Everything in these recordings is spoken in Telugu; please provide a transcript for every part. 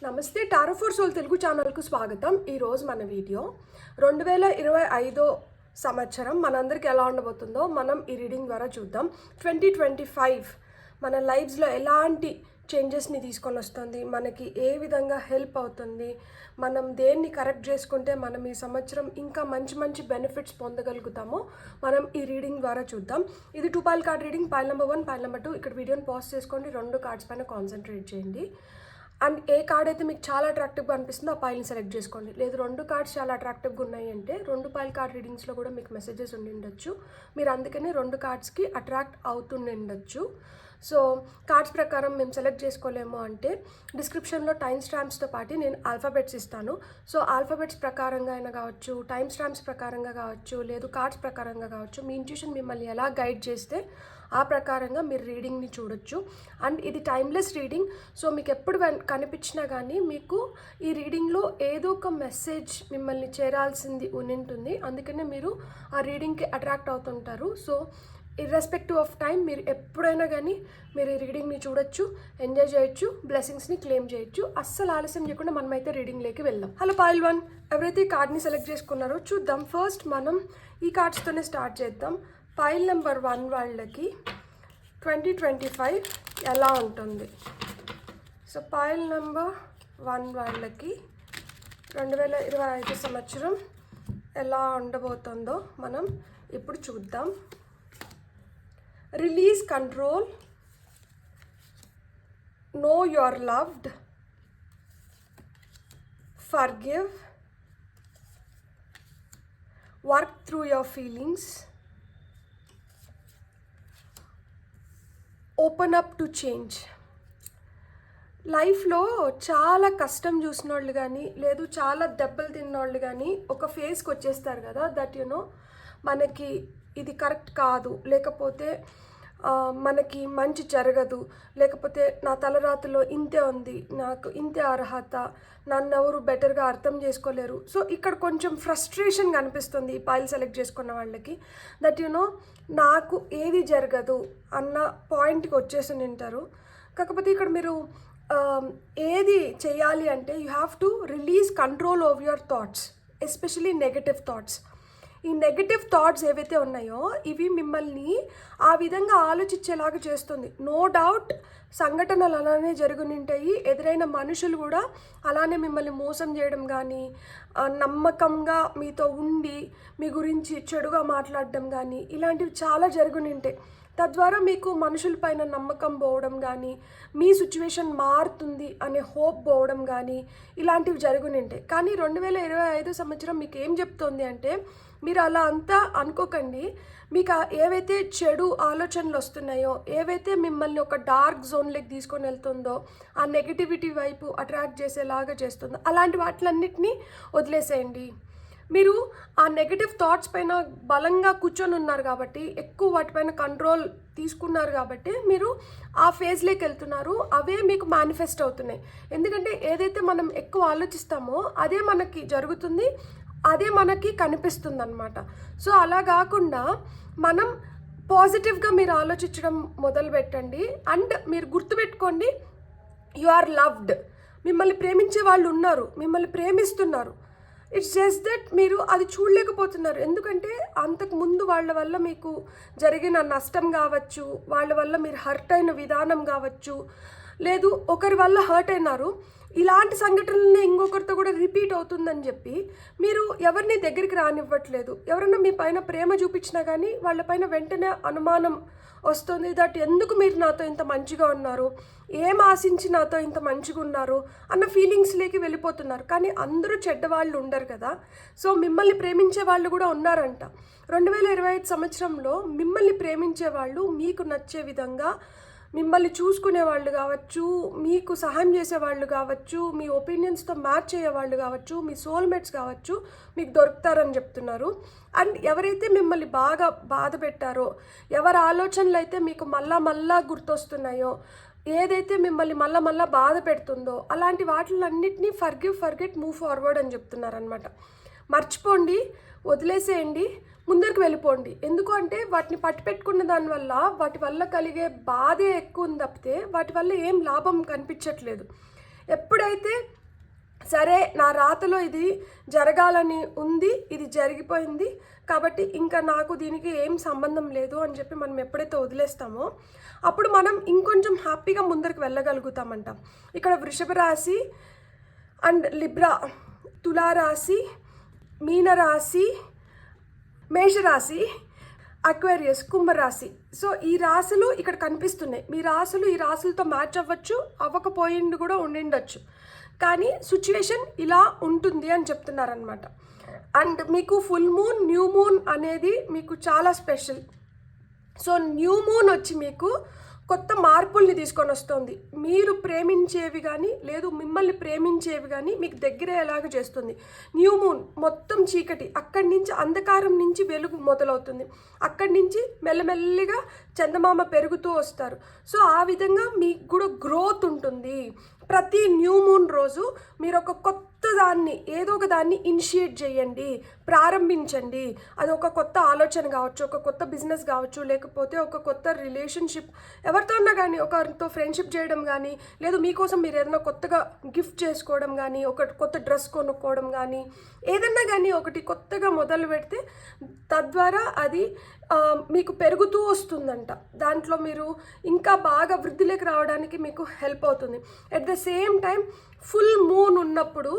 నమస్తే టారో ఫర్ సోల్ తెలుగు ఛానల్కు స్వాగతం. ఈరోజు మన వీడియో 2025 సంవత్సరం మనందరికీ ఎలా ఉండబోతుందో మనం ఈ రీడింగ్ ద్వారా చూద్దాం. 2025 మన లైఫ్స్లో ఎలాంటి చేంజెస్ని తీసుకొని వస్తుంది, మనకి ఏ విధంగా హెల్ప్ అవుతుంది, మనం దేన్ని కరెక్ట్ చేసుకుంటే మనం ఈ సంవత్సరం ఇంకా మంచి మంచి బెనిఫిట్స్ పొందగలుగుతామో మనం ఈ రీడింగ్ ద్వారా చూద్దాం. ఇది 2 pile card reading. Pile number 1, pile number 2. ఇక్కడ వీడియోని పాజ్ చేసుకోండి, 2 కార్డ్స్ పైన కాన్సన్ట్రేట్ చేయండి. అండ్ ఏ కార్డ్ అయితే మీకు చాలా అట్రాక్టివ్గా అనిపిస్తుందో ఆ పైల్ని సెలెక్ట్ చేసుకోండి. లేదు 2 కార్డ్స్ చాలా అట్రాక్టివ్గా ఉన్నాయి అంటే 2 పైల్ కార్డ్ రీడింగ్స్లో కూడా మీకు మెసేజెస్ ఉండి ఉండొచ్చు. మీరు అందుకని 2 కార్డ్స్కి అట్రాక్ట్ అవుతుండి ఉండొచ్చు. సో కార్డ్స్ ప్రకారం మేము సెలెక్ట్ చేసుకోలేము అంటే డిస్క్రిప్షన్లో టైం స్టాంప్స్తో పాటు నేను ఆల్ఫాబెట్స్ ఇస్తాను. సో ఆల్ఫాబెట్స్ ప్రకారంగా అయినా కావచ్చు, టైం స్టాంప్స్ ప్రకారంగా కావచ్చు, లేదు కార్డ్స్ ప్రకారంగా కావచ్చు, మీ ఇంట్యూషన్ మిమ్మల్ని ఎలా గైడ్ చేస్తే ఆ ప్రకారంగా మీరు రీడింగ్ని చూడొచ్చు. అండ్ ఇది టైమ్లెస్ రీడింగ్. సో మీకు ఎప్పుడు కనిపించినా కానీ మీకు ఈ రీడింగ్లో ఏదో ఒక మెసేజ్ మిమ్మల్ని చేరాల్సింది ఉంటుంది. అందుకనే మీరు ఆ రీడింగ్కి అట్రాక్ట్ అవుతుంటారు. సో ఇర్రెస్పెక్టివ్ ఆఫ్ టైం మీరు ఎప్పుడైనా కానీ మీరు ఈ రీడింగ్ని చూడొచ్చు, ఎంజాయ్ చేయొచ్చు, బ్లెస్సింగ్స్ని క్లెయిమ్ చేయొచ్చు. అస్సలు ఆలస్యం చేయకుండా మనమైతే రీడింగ్లోకి వెళ్దాం. హలో పైల్ 1, ఎవరైతే ఈ కార్డ్ని సెలెక్ట్ చేసుకున్నారో చూద్దాం. ఫస్ట్ మనం ఈ కార్డ్స్తోనే స్టార్ట్ చేద్దాం. పైల్ నెంబర్ 1 వాళ్ళకి 2025 ఎలా ఉంటుంది? సో పైల్ నెంబర్ 1 వాళ్ళకి 2025 సంవత్సరం ఎలా ఉండబోతుందో మనం ఇప్పుడు చూద్దాం. Release control, know your loved, forgive, work through your feelings, open up to change. లైఫ్లో చాలా కష్టం చూసిన వాళ్ళు కానీ, లేదు చాలా దెబ్బలు తిన్నోళ్ళు కానీ ఒక ఫేస్కి వచ్చేస్తారు కదా, దట్ మనకి ఇది కరెక్ట్ కాదు, లేకపోతే మనకి మంచి జరగదు, లేకపోతే నా తలరాతలో ఇంతే ఉంది, నాకు ఇంతే అర్హత, నన్ను ఎవరు బెటర్గా అర్థం చేసుకోలేరు. సో ఇక్కడ కొంచెం ఫ్రస్ట్రేషన్ కనిపిస్తుంది ఈ పైల్ సెలెక్ట్ చేసుకున్న వాళ్ళకి. దట్ నాకు ఏది జరగదు అన్న పాయింట్కి వచ్చేసి ఉంటారు. కాకపోతే ఇక్కడ మీరు ఏది చేయాలి అంటే you have to release control over your thoughts, especially negative thoughts. ఈ నెగటివ్ థాట్స్ ఏవైతే ఉన్నాయో ఇవి మిమ్మల్ని ఆ విధంగా ఆలోచించేలాగా చేస్తుంది. నో డౌట్ సంఘటనలు అలానే జరుగునింటాయి, ఎదురైన మనుషులు కూడా అలానే మిమ్మల్ని మోసం చేయడం కానీ, నమ్మకంగా మీతో ఉండి మీ గురించి చెడుగా మాట్లాడడం కానీ ఇలాంటివి చాలా జరుగునింటాయి. తద్వారా మీకు మనుషులపైన నమ్మకం పోవడం కానీ, మీ సిచ్యువేషన్ మారుతుంది అనే హోప్ పోవడం కానీ ఇలాంటివి జరుగునింటాయి. కానీ 2025 సంవత్సరం మీకు ఏం చెప్తోంది అంటే మీరు అలా అంతా అనుకోకండి. మీకు ఏవైతే చెడు ఆలోచనలు వస్తున్నాయో, ఏవైతే మిమ్మల్ని ఒక డార్క్ జోన్లోకి తీసుకొని వెళ్తుందో, ఆ నెగిటివిటీ వైపు అట్రాక్ట్ చేసేలాగా చేస్తుందో అలాంటి వాటిలన్నిటినీ వదిలేసేయండి. మీరు ఆ నెగటివ్ థాట్స్ పైన బలంగా కూర్చొని ఉన్నారు కాబట్టి, ఎక్కువ వాటిపైన కంట్రోల్ తీసుకున్నారు కాబట్టి మీరు ఆ ఫేజ్లోకి వెళ్తున్నారు. అవే మీకు మేనిఫెస్ట్ అవుతున్నాయి. ఎందుకంటే ఏదైతే మనం ఎక్కువ ఆలోచిస్తామో అదే మనకి జరుగుతుంది, అదే మనకి కనిపిస్తుంది అన్నమాట. సో అలా కాకుండా మనం పాజిటివ్గా మీరు ఆలోచించడం మొదలు పెట్టండి. అండ్ మీరు గుర్తుపెట్టుకోండి, యు ఆర్ లవ్డ్. మిమ్మల్ని ప్రేమించే వాళ్ళు ఉన్నారు, మిమ్మల్ని ప్రేమిస్తున్నారు. ఇట్స్ జస్ట్ దట్ మీరు అది చూడలేకపోతున్నారు. ఎందుకంటే అంతకు ముందు వాళ్ళ వల్ల మీకు జరిగిన నష్టం కావచ్చు, వాళ్ళ వల్ల మీరు హర్ట్ అయిన విధానం కావచ్చు, లేదు ఒకరి వల్ల హర్ట్ అయినారు, ఇలాంటి సంఘటనలనే ఇంకొకరితో కూడా రిపీట్ అవుతుందని చెప్పి మీరు ఎవరిని దగ్గరికి రానివ్వట్లేదు. ఎవరైనా మీ పైన ప్రేమ చూపించినా కానీ వాళ్ళపైన వెంటనే అనుమానం వస్తుంది. దట్ ఎందుకు మీరు నాతో ఇంత మంచిగా ఉన్నారు, ఏం ఆశించి నాతో ఇంత మంచిగా ఉన్నారు అన్న ఫీలింగ్స్లోకి వెళ్ళిపోతున్నారు. కానీ అందరూ చెడ్డవాళ్ళు ఉండరు కదా. సో మిమ్మల్ని ప్రేమించే వాళ్ళు కూడా ఉన్నారంట. 2025 సంవత్సరంలో మిమ్మల్ని ప్రేమించే వాళ్ళు, మీకు నచ్చే విధంగా మిమ్మల్ని చూసుకునే వాళ్ళు కావచ్చు, మీకు సహాయం చేసే వాళ్ళు కావచ్చు, మీ ఒపీనియన్స్తో మ్యాచ్ అయ్యే వాళ్ళు కావచ్చు, మీ సోల్మేట్స్ కావచ్చు, మీకు దొరుకుతారని చెప్తున్నారు. అండ్ ఎవరైతే మిమ్మల్ని బాగా బాధ పెట్టారో, ఎవరి ఆలోచనలు అయితే మీకు మళ్ళా గుర్తొస్తున్నాయో, ఏదైతే మిమ్మల్ని మళ్ళా బాధ పెడుతుందో అలాంటి వాటిలన్నిటినీ ఫర్గివ్, ఫర్గెట్, మూవ్ ఫార్వర్డ్ అని చెప్తున్నారనమాట. మర్చిపోండి, వదిలేసేయండి, ముందరికి వెళ్ళిపోండి. ఎందుకు అంటే వాటిని పట్టుపెట్టుకున్న దానివల్ల వాటి వల్ల కలిగే బాధే ఎక్కువ ఉంది తప్పితే వాటి వల్ల ఏం లాభం కనిపించట్లేదు. ఎప్పుడైతే సరే నా రాతలో ఇది జరగాలని ఉంది, ఇది జరిగిపోయింది కాబట్టి ఇంకా నాకు దీనికి ఏం సంబంధం లేదు అని చెప్పి మనం ఎప్పుడైతే వదిలేస్తామో అప్పుడు మనం ఇంకొంచెం హ్యాపీగా ముందరికి వెళ్ళగలుగుతామంట. ఇక్కడ వృషభ రాశి అండ్ లిబ్రా, తులారాశి, మీనరాశి, మేషరాశి, అక్వేరియస్, కుంభరాశి. సో ఈ రాశులు ఇక్కడ కనిపిస్తున్నాయి. మీ రాశులు ఈ రాశులతో మ్యాచ్ అవ్వచ్చు, అవ్వకపోయింది కూడా ఉండిండొచ్చు, కానీ సిచ్యువేషన్ ఇలా ఉంటుంది అని చెప్తున్నారనమాట. అండ్ మీకు ఫుల్ మూన్, న్యూ మూన్ అనేది మీకు చాలా స్పెషల్. సో న్యూ మూన్ వచ్చి మీకు కొత్త మార్పుల్ని తీసుకొని వస్తుంది. మీరు ప్రేమించేవి కానీ లేదు మిమ్మల్ని ప్రేమించేవి కానీ మీకు దగ్గర ఎలాగ చేస్తుంది. న్యూ మూన్ మొత్తం చీకటి, అక్కడి నుంచి అంధకారం నుంచి వెలుగు మొదలవుతుంది, అక్కడి నుంచి మెల్లమెల్లిగా చందమామ పెరుగుతూ వస్తారు. సో ఆ విధంగా మీకు కూడా గ్రోత్ ఉంటుంది. ప్రతి న్యూ మూన్ రోజు మీరు ఒక కొత్త దాన్ని, ఏదో ఒక దాన్ని ఇనిషియేట్ చేయండి, ప్రారంభించండి. అది ఒక కొత్త ఆలోచన కావచ్చు, ఒక కొత్త బిజినెస్ కావచ్చు, లేకపోతే ఒక కొత్త రిలేషన్షిప్, ఎవరితో ఉన్నా కానీ ఒకరితో ఫ్రెండ్షిప్ చేయడం కానీ, లేదు మీకోసం మీరు ఏదైనా కొత్తగా గిఫ్ట్ చేసుకోవడం కానీ, ఒక కొత్త డ్రెస్ కొనుక్కోవడం కానీ, ఏదన్నా కానీ ఒకటి కొత్తగా మొదలు పెడితే తద్వారా అది మీకు పెరుగుతూ వస్తుందంట. దాంట్లో మీరు ఇంకా బాగా వృద్ధిలోకి రావడానికి మీకు హెల్ప్ అవుతుంది. At the same time full moon ఉన్నప్పుడు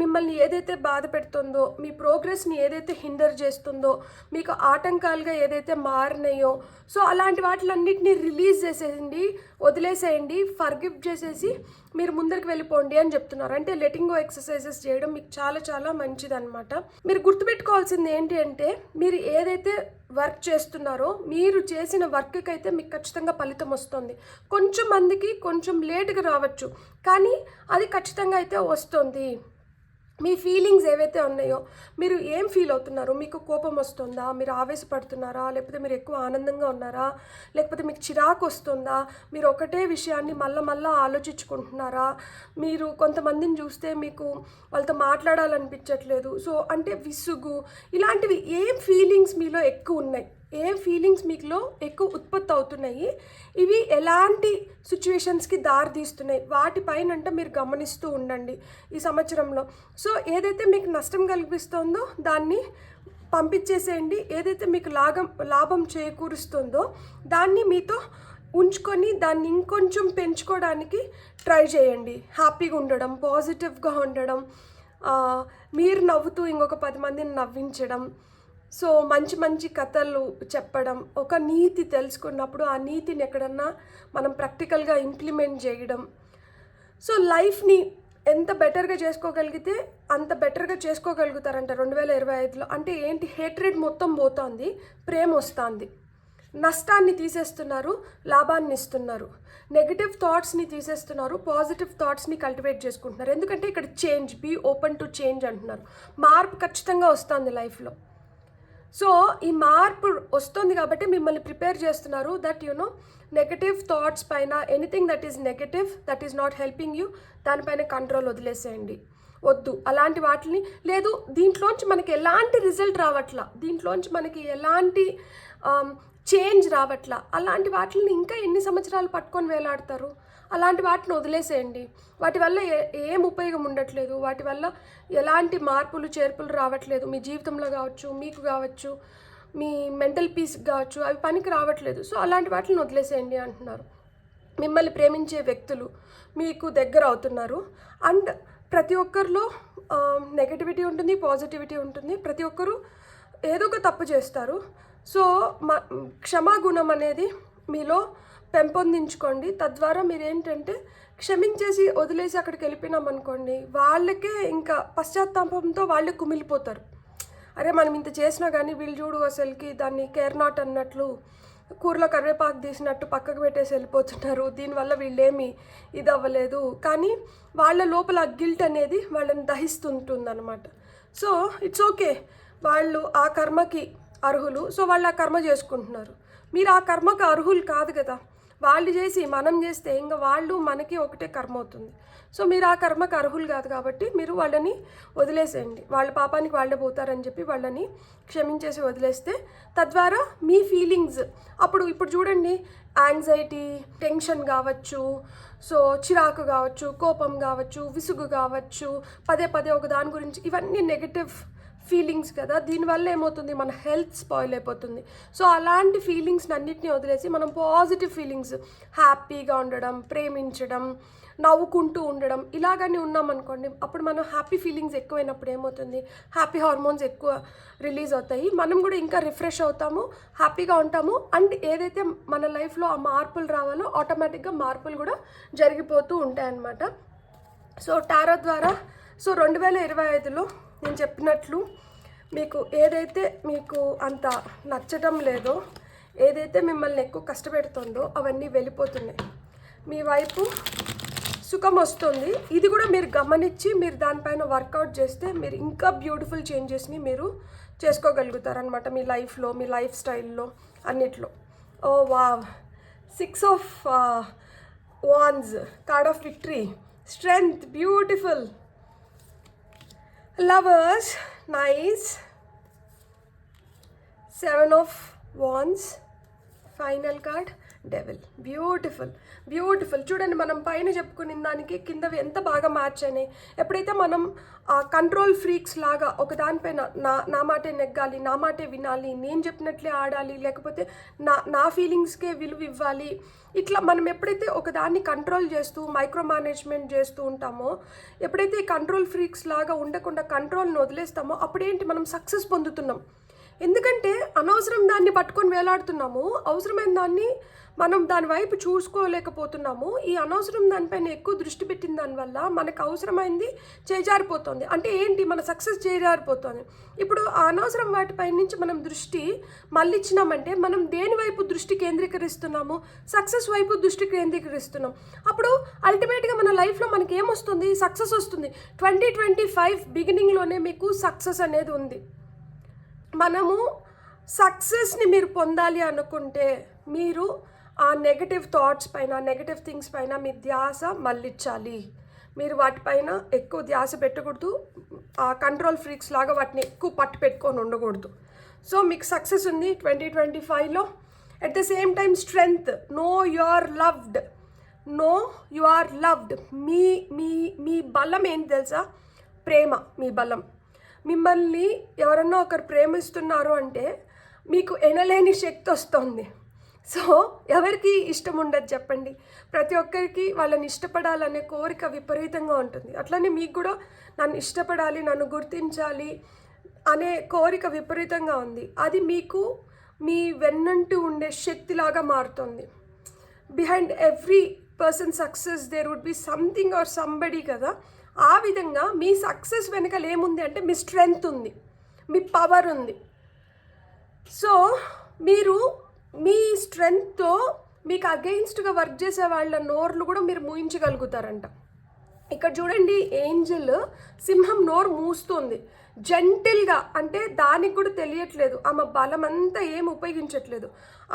మిమ్మల్ని ఏదైతే బాధ పెడుతుందో, మీ ప్రోగ్రెస్ని ఏదైతే హిండర్ చేస్తుందో, మీకు ఆటంకాలుగా ఏదైతే మారినాయో, సో అలాంటి వాటిలన్నిటిని రిలీజ్ చేసేయండి, వదిలేసేయండి, ఫర్గివ్ చేసేసి మీరు ముందరికి వెళ్ళిపోండి అని చెప్తున్నారు. అంటే లెటింగ్ గో ఎక్సర్సైజెస్ చేయడం మీకు చాలా చాలా మంచిదన్నమాట. మీరు గుర్తుపెట్టుకోవాల్సింది ఏంటి అంటే, మీరు ఏదైతే వర్క్ చేస్తున్నారో మీరు చేసిన వర్క్కి అయితే మీకు ఖచ్చితంగా ఫలితం వస్తుంది. కొంచెం మందికి కొంచెం లేట్గా రావచ్చు, కానీ అది ఖచ్చితంగా అయితే వస్తుంది. మీ ఫీలింగ్స్ ఏవైతే ఉన్నాయో, మీరు ఏం ఫీల్ అవుతున్నారో, మీకు కోపం వస్తుందా, మీరు ఆవేశపడుతున్నారా, లేకపోతే మీరు ఎక్కువ ఆనందంగా ఉన్నారా, లేకపోతే మీకు చిరాకు వస్తుందా, మీరు ఒకటే విషయాన్ని మళ్ళా ఆలోచించుకుంటున్నారా, మీరు కొంతమందిని చూస్తే మీకు వాళ్ళతో మాట్లాడాలనిపించట్లేదు, సో అంటే విసుగు, ఇలాంటివి ఏం ఫీలింగ్స్ మీలో ఎక్కువ ఉన్నాయి, ఏ ఫీలింగ్స్ మీలో ఎక్కువ ఉత్పత్తి అవుతున్నాయి, ఇవి ఎలాంటి సిచ్యువేషన్స్కి దారి తీస్తున్నాయి, వాటిపైనంట మీరు గమనిస్తూ ఉండండి ఈ సంవత్సరంలో. సో ఏదైతే మీకు నష్టం కలిగిస్తుందో దాన్ని పంపించేసేయండి, ఏదైతే మీకు లాభం చేకూరుస్తుందో దాన్ని మీతో ఉంచుకొని దాన్ని ఇంకొంచెం పెంచుకోవడానికి ట్రై చేయండి. హ్యాపీగా ఉండడం, పాజిటివ్గా ఉండడం, మీరు నవ్వుతూ ఇంకొక 10 మందిని నవ్వించడం, సో మంచి మంచి కథలు చెప్పడం, ఒక నీతి తెలుసుకున్నప్పుడు ఆ నీతిని ఎక్కడన్నా మనం ప్రాక్టికల్గా ఇంప్లిమెంట్ చేయడం. సో లైఫ్ని ఎంత బెటర్గా చేసుకోగలిగితే అంత బెటర్గా చేసుకోగలుగుతారంట 2025లో. అంటే ఏంటి, హేట్రెడ్ మొత్తం పోతుంది, ప్రేమ వస్తుంది, నష్టాన్ని తీసేస్తున్నారు, లాభాన్ని ఇస్తున్నారు, నెగిటివ్ థాట్స్ని తీసేస్తున్నారు, పాజిటివ్ థాట్స్ని కల్టివేట్ చేసుకుంటున్నారు. ఎందుకంటే ఇక్కడ change, be open to change అంటున్నారు. మార్పు ఖచ్చితంగా వస్తుంది లైఫ్లో. సో ఈ మార్పు వస్తుంది కాబట్టి మిమ్మల్ని ప్రిపేర్ చేస్తున్నారు దట్ నెగటివ్ థాట్స్ పైన, anything that is negative, that is not helping you, దానిపైన కంట్రోల్ వదిలేసేయండి. వద్దు అలాంటి వాటిని, లేదు దీంట్లోంచి మనకి ఎలాంటి రిజల్ట్ రావట్లా, దీంట్లోంచి మనకి ఎలాంటి చేంజ్ రావట్లా, అలాంటి వాటిని ఇంకా ఎన్ని సంవత్సరాలు పట్టుకొని వేలాడతారు, అలాంటి వాటిని వదిలేసేయండి. వాటి వల్ల ఏం ఉపయోగం ఉండట్లేదు, వాటి వల్ల ఎలాంటి మార్పులు చేర్పులు రావట్లేదు మీ జీవితంలో కావచ్చు, మీకు కావచ్చు, మీ మెంటల్ పీస్ కావచ్చు, అవి పనికి రావట్లేదు. సో అలాంటి వాటిని వదిలేసేయండి అంటున్నారు. మిమ్మల్ని ప్రేమించే వ్యక్తులు మీకు దగ్గర అవుతున్నారు. అండ్ ప్రతి ఒక్కరిలో నెగటివిటీ ఉంటుంది, పాజిటివిటీ ఉంటుంది, ప్రతి ఒక్కరు ఏదో ఒక తప్పు చేస్తారు. సో క్షమాగుణం అనేది మీలో పెంపొందించుకోండి. తద్వారా మీరు ఏంటంటే క్షమించేసి వదిలేసి అక్కడికి వెళ్ళిపోయినాం అనుకోండి, వాళ్ళకే ఇంకా పశ్చాత్తాపంతో వాళ్ళే కుమిలిపోతారు. అరే మనం ఇంత చేసినా కానీ వీళ్ళు చూడు అసలుకి దాన్ని కేర్ నాట్ అన్నట్లు, కూరలో కరివేపాకు తీసినట్టు పక్కకు పెట్టేసి వెళ్ళిపోతున్నారు, దీనివల్ల వీళ్ళేమి ఇది అవ్వలేదు, కానీ వాళ్ళ లోపల ఆ గిల్ట్ అనేది వాళ్ళని దహిస్తుంటుందన్నమాట. సో ఇట్స్ ఓకే, వాళ్ళు ఆ కర్మకి అర్హులు, సో వాళ్ళు ఆ కర్మ చేసుకుంటున్నారు. మీరు ఆ కర్మకు అర్హులు కాదు కదా, వాళ్ళు చేసి మనం చేస్తే ఇంకా వాళ్ళు మనకి ఒకటే కర్మ అవుతుంది. సో మీరు ఆ కర్మకు అర్హులు కాదు కాబట్టి మీరు వాళ్ళని వదిలేసేయండి. వాళ్ళ పాపానికి వాళ్ళే పోతారని చెప్పి వాళ్ళని క్షమించేసి వదిలేస్తే తద్వారా మీ ఫీలింగ్స్ ఇప్పుడు చూడండి, యాంగ్జైటీ, టెన్షన్ కావచ్చు, సో చిరాకు కావచ్చు, కోపం కావచ్చు, విసుగు కావచ్చు, పదే పదే ఒక దాని గురించి, ఇవన్నీ నెగటివ్ ఫీలింగ్స్ కదా. దీనివల్ల ఏమవుతుంది, మన హెల్త్ స్పాయిల్ అయిపోతుంది. సో అలాంటి ఫీలింగ్స్ని అన్నిటిని వదిలేసి మనం పాజిటివ్ ఫీలింగ్స్, హ్యాపీగా ఉండడం, ప్రేమించడం, నవ్వుకుంటూ ఉండడం, ఇలాగని ఉన్నామనుకోండి, అప్పుడు మనం హ్యాపీ ఫీలింగ్స్ ఎక్కువైనప్పుడు ఏమవుతుంది, హ్యాపీ హార్మోన్స్ ఎక్కువ రిలీజ్ అవుతాయి, మనం కూడా ఇంకా రిఫ్రెష్ అవుతాము, హ్యాపీగా ఉంటాము. అండ్ ఏదైతే మన లైఫ్లో ఆ మార్పులు రావాలో ఆటోమేటిక్గా మార్పులు కూడా జరిగిపోతూ ఉంటాయన్నమాట. సో టారో ద్వారా 2025లో నేను చెప్పినట్లు మీకు ఏదైతే మీకు అంత నచ్చటం లేదో, ఏదైతే మిమ్మల్ని ఎక్కువ కష్టపెడుతుందో అవన్నీ వెళ్ళిపోతున్నాయి, మీ వైపు సుఖం వస్తుంది. ఇది కూడా మీరు గమనించి మీరు దానిపైన వర్కౌట్ చేస్తే మీరు ఇంకా బ్యూటిఫుల్ చేంజెస్ని మీరు చేసుకోగలుగుతారనమాట మీ లైఫ్లో, మీ లైఫ్ స్టైల్లో, అన్నిట్లో. Oh wow, 6 of Wands, card of victory, strength, beautiful, lovers, nice, 7 of Wands, final card, devil. Beautiful beautiful. చూడండి, మనం పైన చెప్పుకునే దానికి కిందవి ఎంత బాగా మ్యాచ్ అయినాయి. ఎప్పుడైతే మనం కంట్రోల్ ఫ్రీక్స్ లాగా ఒక దానిపైన నా మాటే నెగ్గాలి, నా మాటే వినాలి, నేను చెప్పినట్లే ఆడాలి, లేకపోతే నా ఫీలింగ్స్కే విలువ ఇవ్వాలి, ఇట్లా మనం ఎప్పుడైతే ఒక దాన్ని కంట్రోల్ చేస్తూ మైక్రో మేనేజ్మెంట్ చేస్తూ ఉంటామో, ఎప్పుడైతే కంట్రోల్ ఫ్రీక్స్ లాగా ఉండకుండా కంట్రోల్ని వదిలేస్తామో, అప్పుడేంటి మనం సక్సెస్ పొందుతున్నాం. ఎందుకంటే అనవసరం దాన్ని పట్టుకొని వేలాడుతున్నాము, అవసరమైన దాన్ని మనం దాని వైపు చూసుకోలేకపోతున్నాము. ఈ అనవసరం దానిపైన ఎక్కువ దృష్టి పెట్టిన దానివల్ల మనకు అవసరమైంది చేజారిపోతుంది. అంటే ఏంటి, మన సక్సెస్ చేజారిపోతుంది. ఇప్పుడు ఆ అనవసరం వాటిపై నుంచి మనం దృష్టి మళ్ళించినామంటే మనం దేని వైపు దృష్టి కేంద్రీకరిస్తున్నాము, సక్సెస్ వైపు దృష్టి కేంద్రీకరిస్తున్నాం. అప్పుడు అల్టిమేట్గా మన లైఫ్లో మనకి ఏమొస్తుంది, సక్సెస్ వస్తుంది. 2025 బిగినింగ్లోనే మీకు సక్సెస్ అనేది ఉంది. మనము సక్సెస్ని మీరు పొందాలి అనుకుంటే మీరు ఆ నెగటివ్ థాట్స్ పైన, నెగటివ్ థింగ్స్ పైన మీ ధ్యాస మళ్ళించాలి. మీరు వాటిపైన ఎక్కువ ధ్యాస పెట్టకూడదు, ఆ కంట్రోల్ ఫ్రీక్స్ లాగా వాటిని ఎక్కువ పట్టు పెట్టుకొని ఉండకూడదు. సో మీకు సక్సెస్ ఉంది 2025లో. At the same time strength, know you are loved, know you are loved. మీ మీ మీ బలం ఏంటి తెలుసా, ప్రేమ. మీ బలం. మిమ్మల్ని ఎవరన్నా ఒకరు ప్రేమిస్తున్నారు అంటే మీకు ఎనలేని శక్తి వస్తుంది. సో ఎవరికి ఇష్టం ఉండదు చెప్పండి, ప్రతి ఒక్కరికి వాళ్ళని ఇష్టపడాలనే కోరిక విపరీతంగా ఉంటుంది. అట్లనే మీకు కూడా నన్ను ఇష్టపడాలి, నన్ను గుర్తించాలి అనే కోరిక విపరీతంగా ఉంది. అది మీకు మీ వెన్నంటూ ఉండే శక్తిలాగా మారుతుంది. Behind every person success there would be something or somebody కదా. ఆ విధంగా మీ సక్సెస్ వెనకాల ఏముంది అంటే మీ స్ట్రెంగ్త్ ఉంది, మీ పవర్ ఉంది. సో మీరు మీ స్ట్రెంగ్త్తో మీకు అగెయిన్స్ట్గా వర్క్ చేసే వాళ్ళ నోర్లు కూడా మీరు మూయించగలుగుతారంట. ఇక్కడ చూడండి, ఏంజల్ సింహం నోరు మూస్తుంది జెంటిల్గా, అంటే దానికి కూడా తెలియట్లేదు, ఆమె బలం అంతా ఏం ఉపయోగించట్లేదు,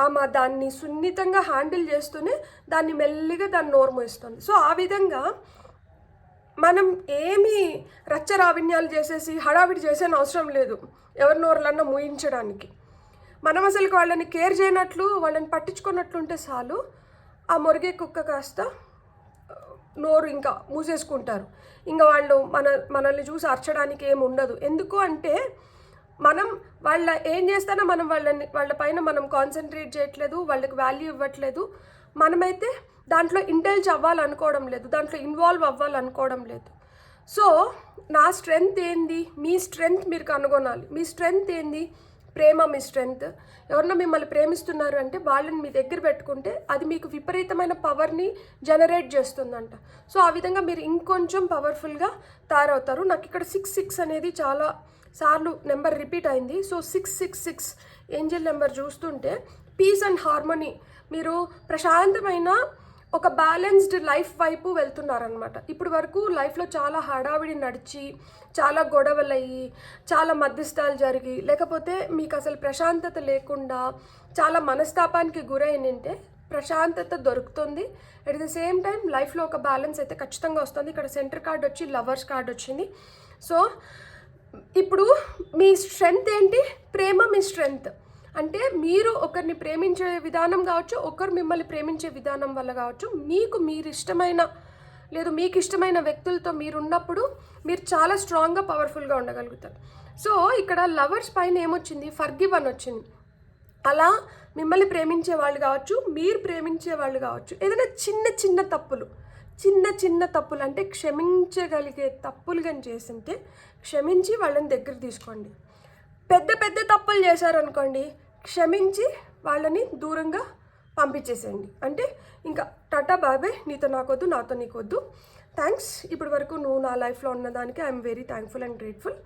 ఆమె దాన్ని సున్నితంగా హ్యాండిల్ చేస్తూనే దాన్ని మెల్లిగా దాన్ని నోరు మూయిస్తుంది. సో ఆ విధంగా మనం ఏమి రచ్చరావిన్యాలు చేసేసి హడావిడి చేసే అవసరం లేదు ఎవరి నోరులన్నా మూయించడానికి. మనం అసలు వాళ్ళని కేర్ చేయనట్లు, వాళ్ళని పట్టించుకున్నట్లుంటే చాలు, ఆ మొరిగే కుక్క కాస్త నోరు ఇంకా మూసేసుకుంటారు. ఇంకా వాళ్ళు మనల్ని చూసి అరచడానికి ఏమి ఉండదు. ఎందుకు అంటే మనం ఏం చేస్తానో మనం వాళ్ళ పైన మనం కాన్సన్ట్రేట్ చేయట్లేదు, వాళ్ళకి వాల్యూ ఇవ్వట్లేదు. మనమైతే దాంట్లో ఇంటెల్జ్ అవ్వాలనుకోవడం లేదు, దాంట్లో ఇన్వాల్వ్ అవ్వాలనుకోవడం లేదు. సో నా స్ట్రెంగ్త్ ఏంది, మీ స్ట్రెంగ్త్ మీరు కనుగొనాలి. మీ స్ట్రెంగ్త్ ఏంది, ప్రేమ. మీ స్ట్రెంగ్త్, ఎవరన్నా మిమ్మల్ని ప్రేమిస్తున్నారు అంటే వాళ్ళని మీ దగ్గర పెట్టుకుంటే అది మీకు విపరీతమైన పవర్ని జనరేట్ చేస్తుందంట. సో ఆ విధంగా మీరు ఇంకొంచెం పవర్ఫుల్గా తయారవుతారు. నాకు ఇక్కడ 6 అనేది చాలా సార్లు నెంబర్ రిపీట్ అయింది. సో 666 ఏంజల్ నెంబర్ చూస్తుంటే పీస్ అండ్ హార్మనీ, మీరు ప్రశాంతమైన ఒక బ్యాలెన్స్డ్ లైఫ్ వైపు వెళ్తున్నారనమాట. ఇప్పుడు వరకు లైఫ్లో చాలా హడావిడి నడిచి, చాలా గొడవలయ్యి, చాలా మధ్యస్థాలు జరిగి, లేకపోతే మీకు అసలు ప్రశాంతత లేకుండా చాలా మనస్తాపానికి గురైనంటే ప్రశాంతత దొరుకుతుంది. అట్ ద సేమ్ టైం లైఫ్లో ఒక బ్యాలెన్స్ అయితే ఖచ్చితంగా వస్తుంది. ఇక్కడ సెంటర్ కార్డ్ వచ్చి లవర్స్ కార్డ్ వచ్చింది. సో ఇప్పుడు మీ స్ట్రెంగ్త్ ఏంటి? ప్రేమ మీ స్ట్రెంగ్త్. అంటే మీరు ఒకరిని ప్రేమించే విధానం కావచ్చు, ఒకరు మిమ్మల్ని ప్రేమించే విధానం వల్ల కావచ్చు, మీరు ఇష్టమైన వ్యక్తులతో మీరు ఉన్నప్పుడు మీరు చాలా స్ట్రాంగ్గా పవర్ఫుల్గా ఉండగలుగుతారు. సో ఇక్కడ లవర్స్ పైన ఏమొచ్చింది? ఫర్గివ్ అని వచ్చింది. అలా మిమ్మల్ని ప్రేమించే వాళ్ళు కావచ్చు, మీరు ప్రేమించే వాళ్ళు కావచ్చు, ఏదైనా చిన్న తప్పులు అంటే క్షమించగలిగే తప్పులు కానీ చేస్తుంటే క్షమించి వాళ్ళని దగ్గర తీసుకోండి. పెద్ద తప్పులు చేశారనుకోండి, క్షమించి వాళ్ళని దూరంగా పంపించేసేయండి. అంటే ఇంకా టాటా బాబాయ్, నీతో నాకొద్దు, నాతో నీకొద్దు, థ్యాంక్స్, ఇప్పటి వరకు నువ్వు నా లైఫ్లో ఉన్నదానికి I'm very thankful and grateful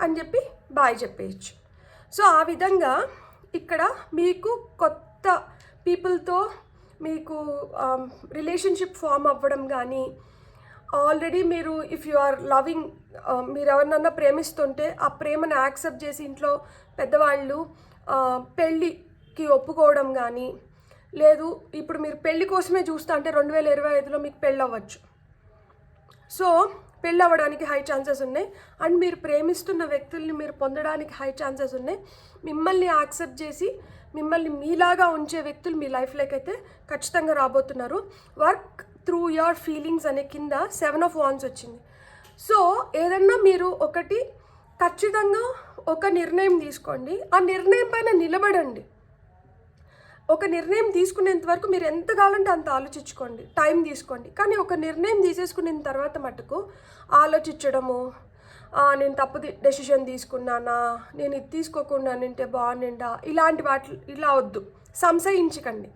అని చెప్పి బాయ్ చెప్పేయచ్చు. సో ఆ విధంగా ఇక్కడ మీకు కొత్త పీపుల్తో మీకు రిలేషన్షిప్ ఫామ్ అవ్వడం కానీ, ఆల్రెడీ మీరు ఇఫ్ యు ఆర్ లవింగ్, మీరు ఎవరినన్నా ప్రేమిస్తుంటే ఆ ప్రేమను యాక్సెప్ట్ చేసి ఇంట్లో పెద్దవాళ్ళు పెళ్ళికి ఒప్పుకోవడం కానీ, లేదు ఇప్పుడు మీరు పెళ్ళి కోసమే చూస్తా అంటే 2025లో మీకు పెళ్ళి అవ్వచ్చు. సో పెళ్ళి అవ్వడానికి హై ఛాన్సెస్ ఉన్నాయి. అండ్ మీరు ప్రేమిస్తున్న వ్యక్తుల్ని మీరు పొందడానికి హై ఛాన్సెస్ ఉన్నాయి. మిమ్మల్ని యాక్సెప్ట్ చేసి మిమ్మల్ని మీలాగా ఉంచే వ్యక్తులు మీ లైఫ్లోకి అయితే ఖచ్చితంగా రాబోతున్నారు. వర్క్ త్రూ యువర్ ఫీలింగ్స్ అనే కింద 7 of Wands వచ్చింది. సో ఏదన్నా మీరు ఒకటి ఖచ్చితంగా ఒక నిర్ణయం తీసుకోండి, ఆ నిర్ణయం పైన నిలబడండి. ఒక నిర్ణయం తీసుకునేంత వరకు మీరు ఎంత కావాలంటే అంత ఆలోచించుకోండి, టైం తీసుకోండి. కానీ ఒక నిర్ణయం తీసేసుకున్న తర్వాత మటుకు ఆలోచించడము, నేను తప్పు డెసిషన్ తీసుకున్నానా, నేను ఇది తీసుకోకుండా నింటే బాగుండిండా, ఇలా వద్దు, సంశయించకండి.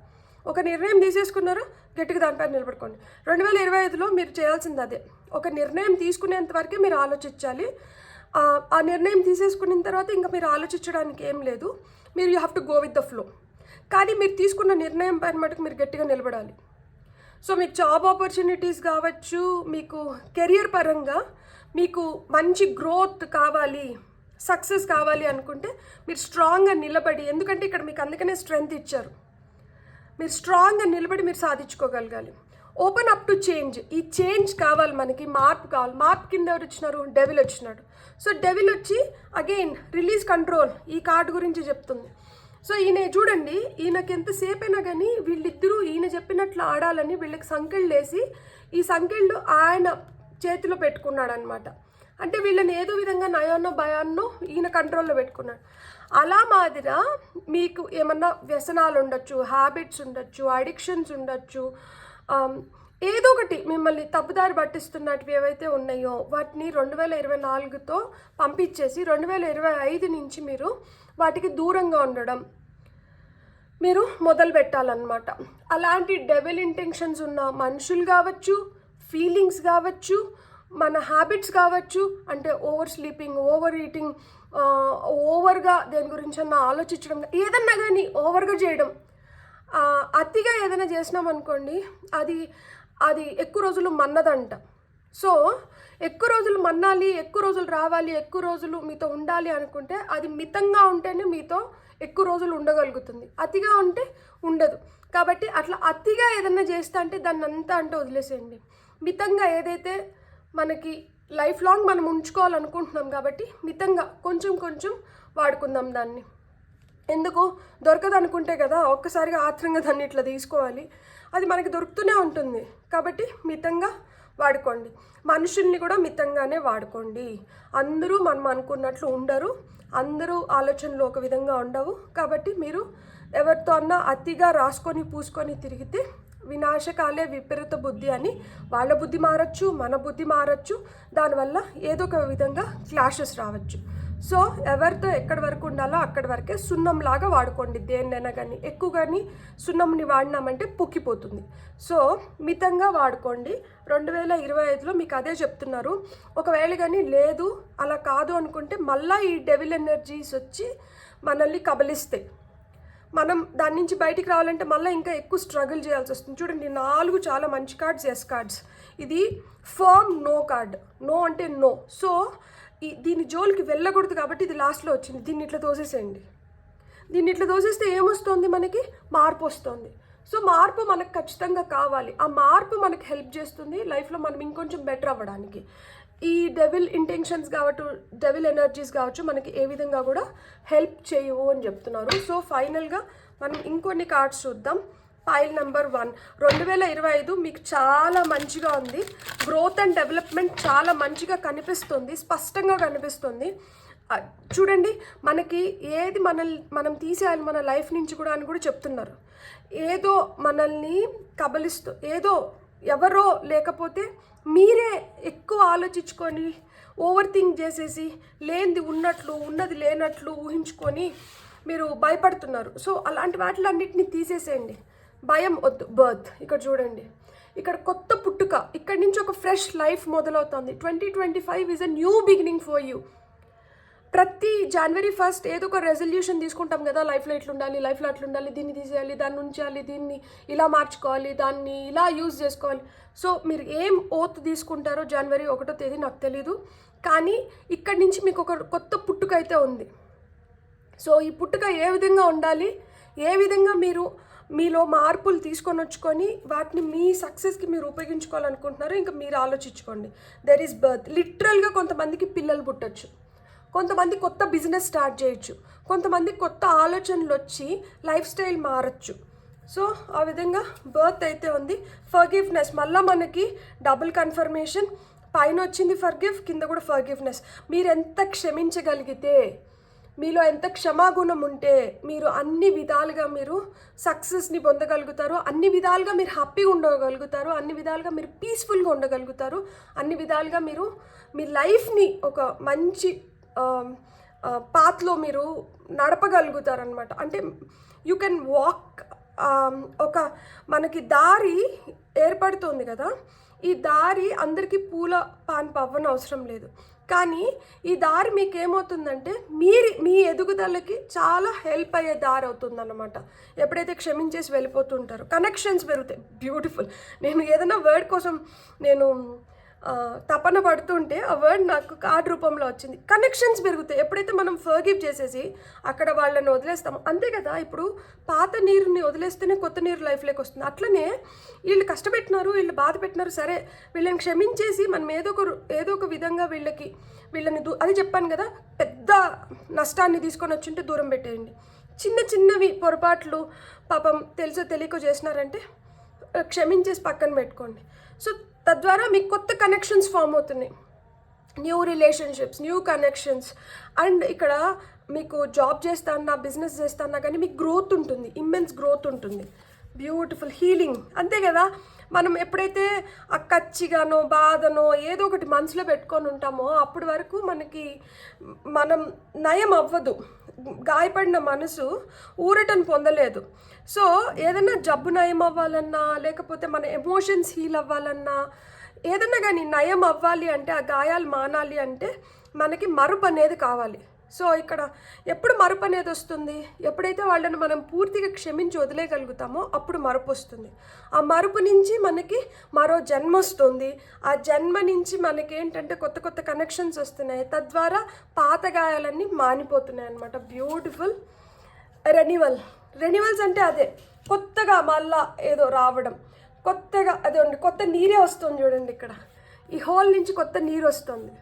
ఒక నిర్ణయం తీసేసుకున్నారో గట్టిగా దానిపైన నిలబడుకోండి. 2025లో మీరు చేయాల్సింది అదే. ఒక నిర్ణయం తీసుకునేంత వరకే మీరు ఆలోచించాలి. ఆ నిర్ణయం తీసేసుకున్న తర్వాత ఇంకా మీరు ఆలోచించడానికి ఏం లేదు. You have to go with the flow. కానీ మీరు తీసుకున్న నిర్ణయం పైన మటుకు మీరు గట్టిగా నిలబడాలి. సో మీకు జాబ్ ఆపర్చునిటీస్ కావచ్చు, మీకు కెరియర్ పరంగా మీకు మంచి గ్రోత్ కావాలి, సక్సెస్ కావాలి అనుకుంటే మీరు స్ట్రాంగ్గా నిలబడి, ఎందుకంటే ఇక్కడ మీకు అందుకనే స్ట్రెంగ్త్ ఇచ్చారు, మీరు స్ట్రాంగ్గా నిలబడి మీరు సాధించుకోగలగాలి. Open up to change. ఈ చేంజ్ కావాలి, మనకి మార్పు కావాలి. మార్పు కింద ఎవరు వచ్చినారు? డెవిల్ వచ్చినాడు. సో డెవిల్ వచ్చి అగైన్ రిలీజ్ కంట్రోల్ ఈ కార్డు గురించి చెప్తుంది. సో ఈయన చూడండి, ఈయనకి ఎంతసేపు అయినా కానీ వీళ్ళిద్దరూ ఈయన చెప్పినట్లు ఆడాలని వీళ్ళకి సంకెళ్ళు వేసి ఈ సంకెళ్ళు ఆయన చేతిలో పెట్టుకున్నాడు అనమాట. అంటే వీళ్ళని ఏదో విధంగా నయాన్నో భయాన్నో ఈయన కంట్రోల్లో పెట్టుకున్నాడు. అలా మాదిరా మీకు ఏమన్నా వ్యసనాలు ఉండొచ్చు, హ్యాబిట్స్ ఉండొచ్చు, అడిక్షన్స్ ఉండొచ్చు, ఏదో ఒకటి మిమ్మల్ని తప్పుదారి పట్టిస్తున్నట్టు ఏవైతే ఉన్నాయో వాటిని 2024తో పంపించేసి 2025 నుంచి మీరు వాటికి దూరంగా ఉండడం మీరు మొదలు పెట్టాలన్నమాట. అలాంటి డెవిల్ ఇంటెన్షన్స్ ఉన్న మనుషులు కావచ్చు, ఫీలింగ్స్ కావచ్చు, మన హ్యాబిట్స్ కావచ్చు, అంటే ఓవర్ స్లీపింగ్, ఓవర్ ఈటింగ్, ఓవర్గా దేని గురించి అన్న ఆలోచించడం, ఏదన్నా కానీ ఓవర్గా చేయడం, అతిగా ఏదైనా చేసినాం అనుకోండి అది ఎక్కువ రోజులు మన్నదంట. సో ఎక్కువ రోజులు మన్నాలి, ఎక్కువ రోజులు రావాలి, ఎక్కువ రోజులు మీతో ఉండాలి అనుకుంటే అది మితంగా ఉంటేనే మీతో ఎక్కువ రోజులు ఉండగలుగుతుంది. అతిగా ఉంటే ఉండదు. కాబట్టి అట్లా అతిగా ఏదైనా చేస్తా అంటే దాన్ని అంతా అంటే వదిలేసేయండి. మితంగా ఏదైతే మనకి లైఫ్ లాంగ్ మనం ఉంచుకోవాలనుకుంటున్నాం కాబట్టి మితంగా కొంచెం కొంచెం వాడుకుందాం దాన్ని. ఎందుకు దొరకదు అనుకుంటే కదా ఒక్కసారిగా ఆత్రంగా దాన్ని ఇట్లా తీసుకోవాలి, అది మనకి దొరుకుతూనే ఉంటుంది. కాబట్టి మితంగా వాడుకోండి. మనుషుల్ని కూడా మితంగానే వాడుకోండి. అందరూ మనం అనుకున్నట్లు ఉండరు, అందరూ ఆలోచనలు ఒక విధంగా ఉండవు. కాబట్టి మీరు ఎవరితో అన్నా అతిగా రాసుకొని పూసుకొని తిరిగితే వినాశకాలే విపరీత బుద్ధి అని వాళ్ళ బుద్ధి మారచ్చు, మన బుద్ధి మారచ్చు, దానివల్ల ఏదో ఒక విధంగా క్లాషెస్ రావచ్చు. సో ఎవరితో ఎక్కడి వరకు ఉండాలో అక్కడి వరకే సున్నంలాగా వాడుకోండి. దేన్నైనా కానీ ఎక్కువ కానీ సున్నంని వాడినామంటే పుక్కిపోతుంది. సో మితంగా వాడుకోండి. 2025లో మీకు అదే చెప్తున్నారు. ఒకవేళ కానీ లేదు అలా కాదు అనుకుంటే మళ్ళీ ఈ డెవిల్ ఎనర్జీస్ వచ్చి మనల్ని కబలిస్తాయి. మనం దాని నుంచి బయటికి రావాలంటే మళ్ళీ ఇంకా ఎక్కువ స్ట్రగుల్ చేయాల్సి వస్తుంది. చూడండి 4 చాలా మంచి కార్డ్స్, ఎస్ కార్డ్స్. ఇది ఫర్మ్ నో కార్డ్. నో అంటే నో. సో దీని జోలికి వెళ్ళకూడదు కాబట్టి ఇది లాస్ట్లో వచ్చింది. దీన్ని ఇట్లా తోసేసేయండి. దీన్ని ఇట్లా తోసేస్తే ఏమొస్తుంది? మనకి మార్పు వస్తుంది. సో మార్పు మనకు ఖచ్చితంగా కావాలి. ఆ మార్పు మనకు హెల్ప్ చేస్తుంది లైఫ్లో మనం ఇంకొంచెం బెటర్ అవ్వడానికి. ఈ డెవిల్ ఇంటెన్షన్స్ కావచ్చు, డెవిల్ ఎనర్జీస్ కావచ్చు, మనకి ఏ విధంగా కూడా హెల్ప్ చేయవు అని చెప్తున్నారు. సో ఫైనల్గా మనం ఇంకొన్ని కార్డ్స్ చూద్దాం. పైల్ నెంబర్ 1, 2025 మీకు చాలా మంచిగా ఉంది. గ్రోత్ అండ్ డెవలప్మెంట్ చాలా మంచిగా కనిపిస్తుంది, స్పష్టంగా కనిపిస్తుంది. చూడండి, మనకి ఏది మనం తీసేయాలి మన లైఫ్ నుంచి కూడా అని కూడా చెప్తున్నారు. ఏదో మనల్ని కబలిస్తూ, ఏదో ఎవరో లేకపోతే మీరే ఎక్కువ ఆలోచించుకొని ఓవర్ థింక్ చేసేసి లేనిది ఉన్నట్లు ఉన్నది లేనట్లు ఊహించుకొని మీరు భయపడుతున్నారు. సో అలాంటి వాటిలన్నిటిని తీసేసేయండి. భయం వద్దు. బర్త్ ఇక్కడ చూడండి, ఇక్కడ కొత్త పుట్టుక, ఇక్కడి నుంచి ఒక ఫ్రెష్ లైఫ్ మొదలవుతుంది. 2025 is a new beginning for you. ప్రతి January 1 ఏదో ఒక రెజల్యూషన్ తీసుకుంటాం కదా, లైఫ్లో ఇట్లుండాలి, లైఫ్లో అట్లుండాలి, దీన్ని తీసేయాలి, దాన్ని ఉంచాలి, దీన్ని ఇలా మార్చుకోవాలి, దాన్ని ఇలా యూజ్ చేసుకోవాలి. సో మీరు ఏం ఓత్ తీసుకుంటారో January 1వ తేదీ నాకు తెలీదు, కానీ ఇక్కడి నుంచి మీకు ఒక కొత్త పుట్టుక అయితే ఉంది. సో ఈ పుట్టుక ఏ విధంగా ఉండాలి, ఏ విధంగా మీరు మీలో మార్పులు తీసుకొని వచ్చుకొని వాటిని మీ సక్సెస్కి మీరు ఉపయోగించుకోవాలనుకుంటున్నారో ఇంకా మీరు ఆలోచించుకోండి. There is birth. లిటరల్గా కొంతమందికి పిల్లలు పుట్టచ్చు, కొంతమంది కొత్త బిజినెస్ స్టార్ట్ చేయొచ్చు, కొంతమంది కొత్త ఆలోచనలు వచ్చి లైఫ్ స్టైల్ మారచ్చు. సో ఆ విధంగా బర్త్ అయితే ఉంది. ఫర్గివ్నెస్, మళ్ళీ మనకి డబుల్ కన్ఫర్మేషన్. పైన వచ్చింది ఫర్గివ్, కింద కూడా ఫర్గివ్నెస్. మీరు ఎంత క్షమించగలిగితే, మీలో ఎంత క్షమాగుణం ఉంటే మీరు అన్ని విధాలుగా మీరు సక్సెస్ని పొందగలుగుతారు, అన్ని విధాలుగా మీరు హ్యాపీగా ఉండగలుగుతారు, అన్ని విధాలుగా మీరు పీస్ఫుల్గా ఉండగలుగుతారు, అన్ని విధాలుగా మీరు మీ లైఫ్ని ఒక మంచి పాత్లో మీరు నడపగలుగుతారనమాట. అంటే యూ కెన్ వాక్. ఒక మనకి దారి ఏర్పడుతుంది కదా, ఈ దారి అందరికీ పూల పాన్ పవ్వని అవసరం లేదు, కానీ ఈ దారి మీకు ఏమవుతుందంటే మీ ఎదుగుదలకి చాలా హెల్ప్ అయ్యే దారి అవుతుందన్నమాట. ఎప్పుడైతే క్షమించేసి వెళ్ళిపోతుంటారో కనెక్షన్స్ పెరుగుతాయి. బ్యూటిఫుల్. నేను ఏదైనా వర్డ్ కోసం నేను తపన పడుతుంటే ఆ వర్డ్ నాకు కార్డ్ రూపంలో వచ్చింది. కనెక్షన్స్ పెరుగుతాయి ఎప్పుడైతే మనం ఫర్గివ్ చేసేసి అక్కడ వాళ్ళని వదిలేస్తాము. అంతే కదా, ఇప్పుడు పాత నీరుని వదిలేస్తేనే కొత్త నీరు లైఫ్లోకి వస్తుంది. అట్లనే వీళ్ళు కష్టపెట్టినారు, వీళ్ళు బాధ పెట్టినారు, సరే వీళ్ళని క్షమించేసి మనం ఏదో ఒక విధంగా వీళ్ళని అది చెప్పాను కదా, పెద్ద నష్టాన్ని తీసుకొని వచ్చింటే దూరం పెట్టేయండి. చిన్నవి పొరపాట్లు పాపం తెలుసో తెలియకో చేసినారంటే క్షమించేసి పక్కన పెట్టుకోండి. సో తద్వారా మీకు కొత్త కనెక్షన్స్ ఫామ్ అవుతున్నాయి, new relationships, new connections. And ఇక్కడ మీకు జాబ్ చేస్తానా, బిజినెస్ చేస్తానా కానీ మీకు గ్రోత్ ఉంటుంది, ఇమ్మెన్స్ గ్రోత్ ఉంటుంది. బ్యూటిఫుల్. హీలింగ్. అంతే కదా, మనం ఎప్పుడైతే కచ్చిగానో బాధనో ఏదో ఒకటి మనసులో పెట్టుకొని ఉంటామో అప్పటి వరకు మనం నయం అవ్వదు. గాయపడిన మనసు ఊరటను పొందలేదు. సో ఏదైనా జబ్బు నయం అవ్వాలన్నా, లేకపోతే మన ఎమోషన్స్ హీల్ అవ్వాలన్నా, ఏదైనా కానీ నయం అవ్వాలి అంటే, ఆ గాయాలు మానాలి అంటే మనకి మరుపు అనేది కావాలి. సో ఇక్కడ ఎప్పుడు మరుపు అనేది వస్తుంది, ఎప్పుడైతే వాళ్ళని మనం పూర్తిగా క్షమించి వదిలేయగలుగుతామో అప్పుడు మరుపు వస్తుంది. ఆ మరుపు నుంచి మనకి మరో జన్మ వస్తుంది. ఆ జన్మ నుంచి మనకి ఏంటంటే కొత్త కనెక్షన్స్ వస్తున్నాయి, తద్వారా పాత గాయాలన్నీ మానిపోతున్నాయి అన్నమాట. బ్యూటిఫుల్. రెన్యువల్స్ అంటే అదే కొత్తగా మళ్ళా ఏదో రావడం, కొత్తగా అదే కొత్త నీరే వస్తుంది. చూడండి ఇక్కడ ఈ హోల్ నుంచి కొత్త నీరు వస్తుంది.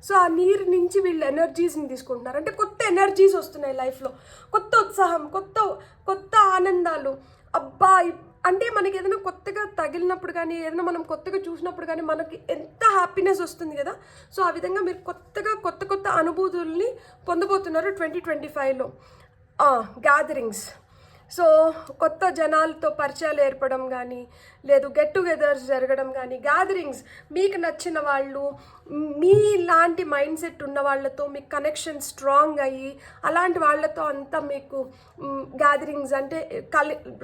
సో ఆ నీరు నుంచి వీళ్ళు ఎనర్జీస్ని తీసుకుంటున్నారు, అంటే కొత్త ఎనర్జీస్ వస్తున్నాయి లైఫ్లో, కొత్త ఉత్సాహం, కొత్త ఆనందాలు. అబ్బా, అంటే మనకి ఏదైనా కొత్తగా తగిలినప్పుడు కానీ, ఏదైనా మనం కొత్తగా చూసినప్పుడు కానీ మనకి ఎంత హ్యాపీనెస్ వస్తుంది కదా. సో ఆ విధంగా మీరు కొత్త అనుభూతుల్ని పొందబోతున్నారు 2025లో. గ్యాదరింగ్స్. సో కొత్త జనాలతో పరిచయాలు ఏర్పడడం కానీ, లేదు గెట్ టుగెదర్స్ జరగడం కానీ, గ్యాదరింగ్స్, మీకు నచ్చిన వాళ్ళు, మీలాంటి మైండ్ సెట్ ఉన్న వాళ్ళతో మీకు కనెక్షన్ స్ట్రాంగ్ అయ్యి అలాంటి వాళ్ళతో అంతా మీకు గ్యాదరింగ్స్ అంటే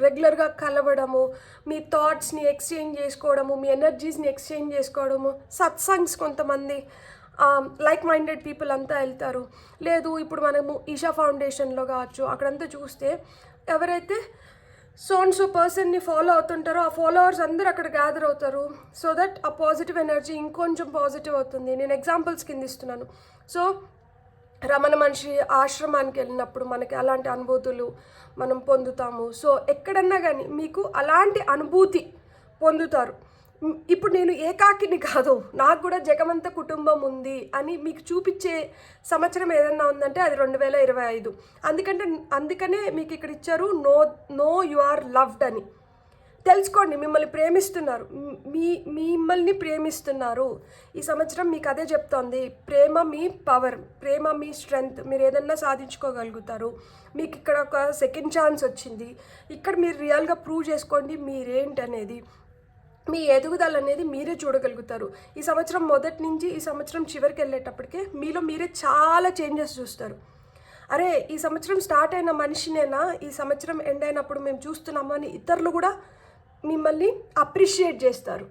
రెగ్యులర్గా కలవడము, మీ థాట్స్ని ఎక్స్చేంజ్ చేసుకోవడము, మీ ఎనర్జీస్ని ఎక్స్చేంజ్ చేసుకోవడము. సత్సంగ్స్, కొంతమంది లైక్ మైండెడ్ పీపుల్ అంతా వెళ్తారు. లేదు ఇప్పుడు మనము ఈషా ఫౌండేషన్లో కావచ్చు, అక్కడంతా చూస్తే ఎవరైతే సో పర్సన్ని ఫాలో అవుతుంటారో ఆ ఫాలోవర్స్ అందరూ అక్కడ గ్యాదర్ అవుతారు. సో దట్ ఆ పాజిటివ్ ఎనర్జీ ఇంకొంచెం పాజిటివ్ అవుతుంది. నేను ఎగ్జాంపుల్స్ కింద ఇస్తున్నాను. సో రమణ మహర్షి ఆశ్రమానికి వెళ్ళినప్పుడు మనకి అలాంటి అనుభూతులు మనం పొందుతాము. సో ఎక్కడన్నా కానీ మీకు అలాంటి అనుభూతి పొందుతారు. ఇప్పుడు నేను ఏకాకిని కాదు, నాకు కూడా జగమంత కుటుంబం ఉంది అని మీకు చూపించే సంవత్సరం ఏదన్నా ఉందంటే అది 2025. అందుకనే మీకు ఇక్కడ ఇచ్చారు నో యు ఆర్ లవ్డ్ అని. తెలుసుకోండి, మిమ్మల్ని ప్రేమిస్తున్నారు, మిమ్మల్ని ప్రేమిస్తున్నారు. ఈ సంవత్సరం మీకు అదే చెప్తోంది. ప్రేమ మీ పవర్, ప్రేమ మీ స్ట్రెంగ్త్. మీరు ఏదన్నా సాధించుకోగలుగుతారు. మీకు ఇక్కడ ఒక సెకండ్ ఛాన్స్ వచ్చింది. ఇక్కడ మీరు రియల్గా ప్రూవ్ చేసుకోండి మీరేంటి అనేది. మీ ఎదుగుదల అనేది మీరే చూడగలుగుతారు. ఈ సంవత్సరం మొదటి నుంచి ఈ సంవత్సరం చివరికి వెళ్ళేటప్పటికే మీలో మీరే చాలా చేంజెస్ చూస్తారు. అరే ఈ సంవత్సరం స్టార్ట్ అయిన మనిషినేనా ఈ సంవత్సరం ఎండ్ అయినప్పుడు మేము చూస్తున్నాము అని ఇతరులు కూడా మిమ్మల్ని అప్రిషియేట్ చేస్తారు.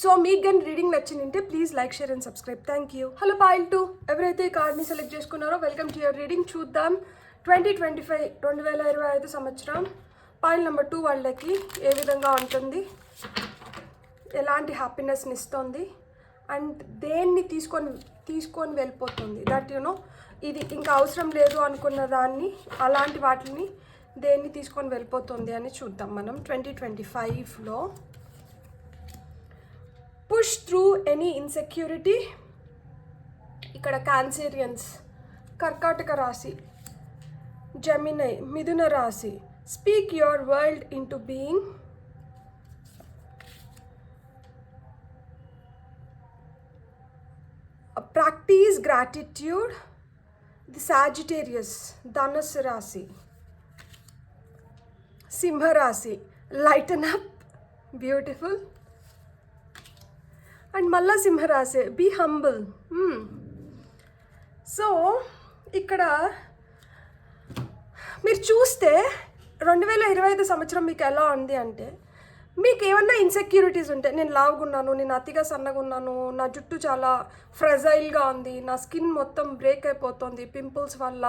సో మీకు కానీ రీడింగ్ నచ్చిందంటే please like, share and subscribe. Thank you. Hello foil 2, ఎవరైతే ఈ కార్డ్ని సెలెక్ట్ చేసుకున్నారో వెల్కమ్ టు యువర్ రీడింగ్. చూద్దాం 2025 సంవత్సరం పాయిల్ నెంబర్ 2 వాళ్ళకి ఏ విధంగా ఉంటుంది, ఎలాంటి హ్యాపీనెస్ని ఇస్తుంది అండ్ దేన్ని తీసుకొని వెళ్ళిపోతుంది. దట్ ఇది ఇంకా అవసరం లేదు అనుకున్న దాన్ని, అలాంటి వాటిని దేన్ని తీసుకొని వెళ్ళిపోతుంది అని చూద్దాం మనం 2025లో. Push through any insecurity. ఇక్కడ క్యాన్సేరియన్స్, కర్కాటక రాశి, జెమినై, మిథున రాశి. Speak your world into being. Practice gratitude. The Sagittarius, ధనుస్సు రాశి. సింహరాశి, లైటన్ అప్, బ్యూటిఫుల్. అండ్ మళ్ళా సింహరాశి, బీ హంబుల్. సో ఇక్కడ మీరు చూస్తే 2025 సంవత్సరం మీకు ఎలా ఉంది అంటే, మీకు ఏమన్నా ఇన్సెక్యూరిటీస్ ఉంటే, నేను లావుగున్నాను, నేను అతిగా సన్నగా ఉన్నాను, నా జుట్టు చాలా ఫ్రెజైల్గా ఉంది, నా స్కిన్ మొత్తం బ్రేక్ అయిపోతుంది పింపుల్స్ వల్ల,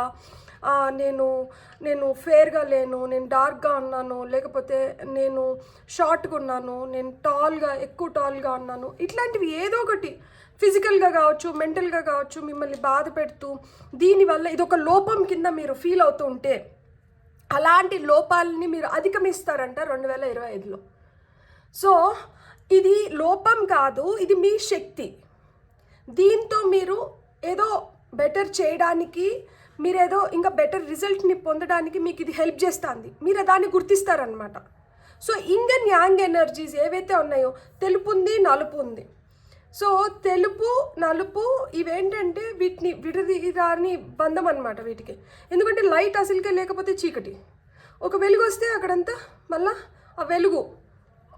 నేను ఫేర్గా లేను, నేను డార్క్గా ఉన్నాను, లేకపోతే నేను షార్ట్గా ఉన్నాను, నేను ఎక్కువ టాల్గా ఉన్నాను, ఇట్లాంటివి ఏదో ఒకటి ఫిజికల్గా కావచ్చు, మెంటల్గా కావచ్చు, మిమ్మల్ని బాధ పెడుతూ దీనివల్ల ఇదొక లోపం కింద మీరు ఫీల్ అవుతూ ఉంటే, అలాంటి లోపాలని మీరు అధిగమిస్తారంట 2025లో. సో ఇది లోపం కాదు, ఇది మీ శక్తి. దీంతో మీరు ఏదో బెటర్ చేయడానికి, మీరేదో ఇంకా బెటర్ రిజల్ట్ని పొందడానికి మీకు ఇది హెల్ప్ చేస్తుంది. మీరు దాన్ని గుర్తిస్తారనమాట. So yin and yang energies ఏవైతే ఉన్నాయో, తెలుపు ఉంది, నలుపు ఉంది. సో తెలుపు, నలుపు ఇవేంటంటే వీటిని విడదీరాని బంధం అనమాట వీటికి. ఎందుకంటే లైట్ అసలుకే లేకపోతే చీకటి, ఒక వెలుగు వస్తే అక్కడంతా మళ్ళా ఆ వెలుగు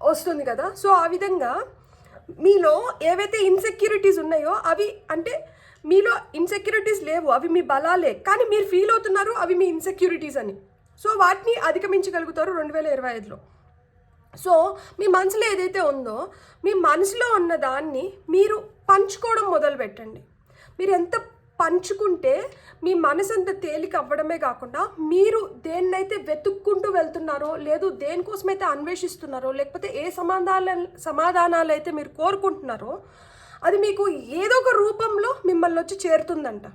వస్తుంది కదా. సో ఆ విధంగా మీలో ఏవైతే ఇన్సెక్యూరిటీస్ ఉన్నాయో అవి, అంటే మీలో ఇన్సెక్యూరిటీస్ లేవు, అవి మీ బలాలే, కానీ మీరు ఫీల్ అవుతున్నారు అవి మీ ఇన్సెక్యూరిటీస్ అని. సో వాటిని అధిగమించగలుగుతారు 2025లో. సో మీ మనసులో ఏదైతే ఉందో, మీ మనసులో ఉన్న దాన్ని మీరు పంచుకోవడం మొదలు పెట్టండి. మీరు ఎంత పంచుకుంటే మీ మనసు అంత తేలిక అవ్వడమే కాకుండా, మీరు దేన్నైతే వెతుక్కుంటూ వెళ్తున్నారో, లేదు దేనికోసమైతే అన్వేషిస్తున్నారో, లేకపోతే ఏ సమాధానాలు అయితే మీరు కోరుకుంటున్నారో అది మీకు ఏదో ఒక రూపంలో మిమ్మల్ని వచ్చి చేరుతుందంట.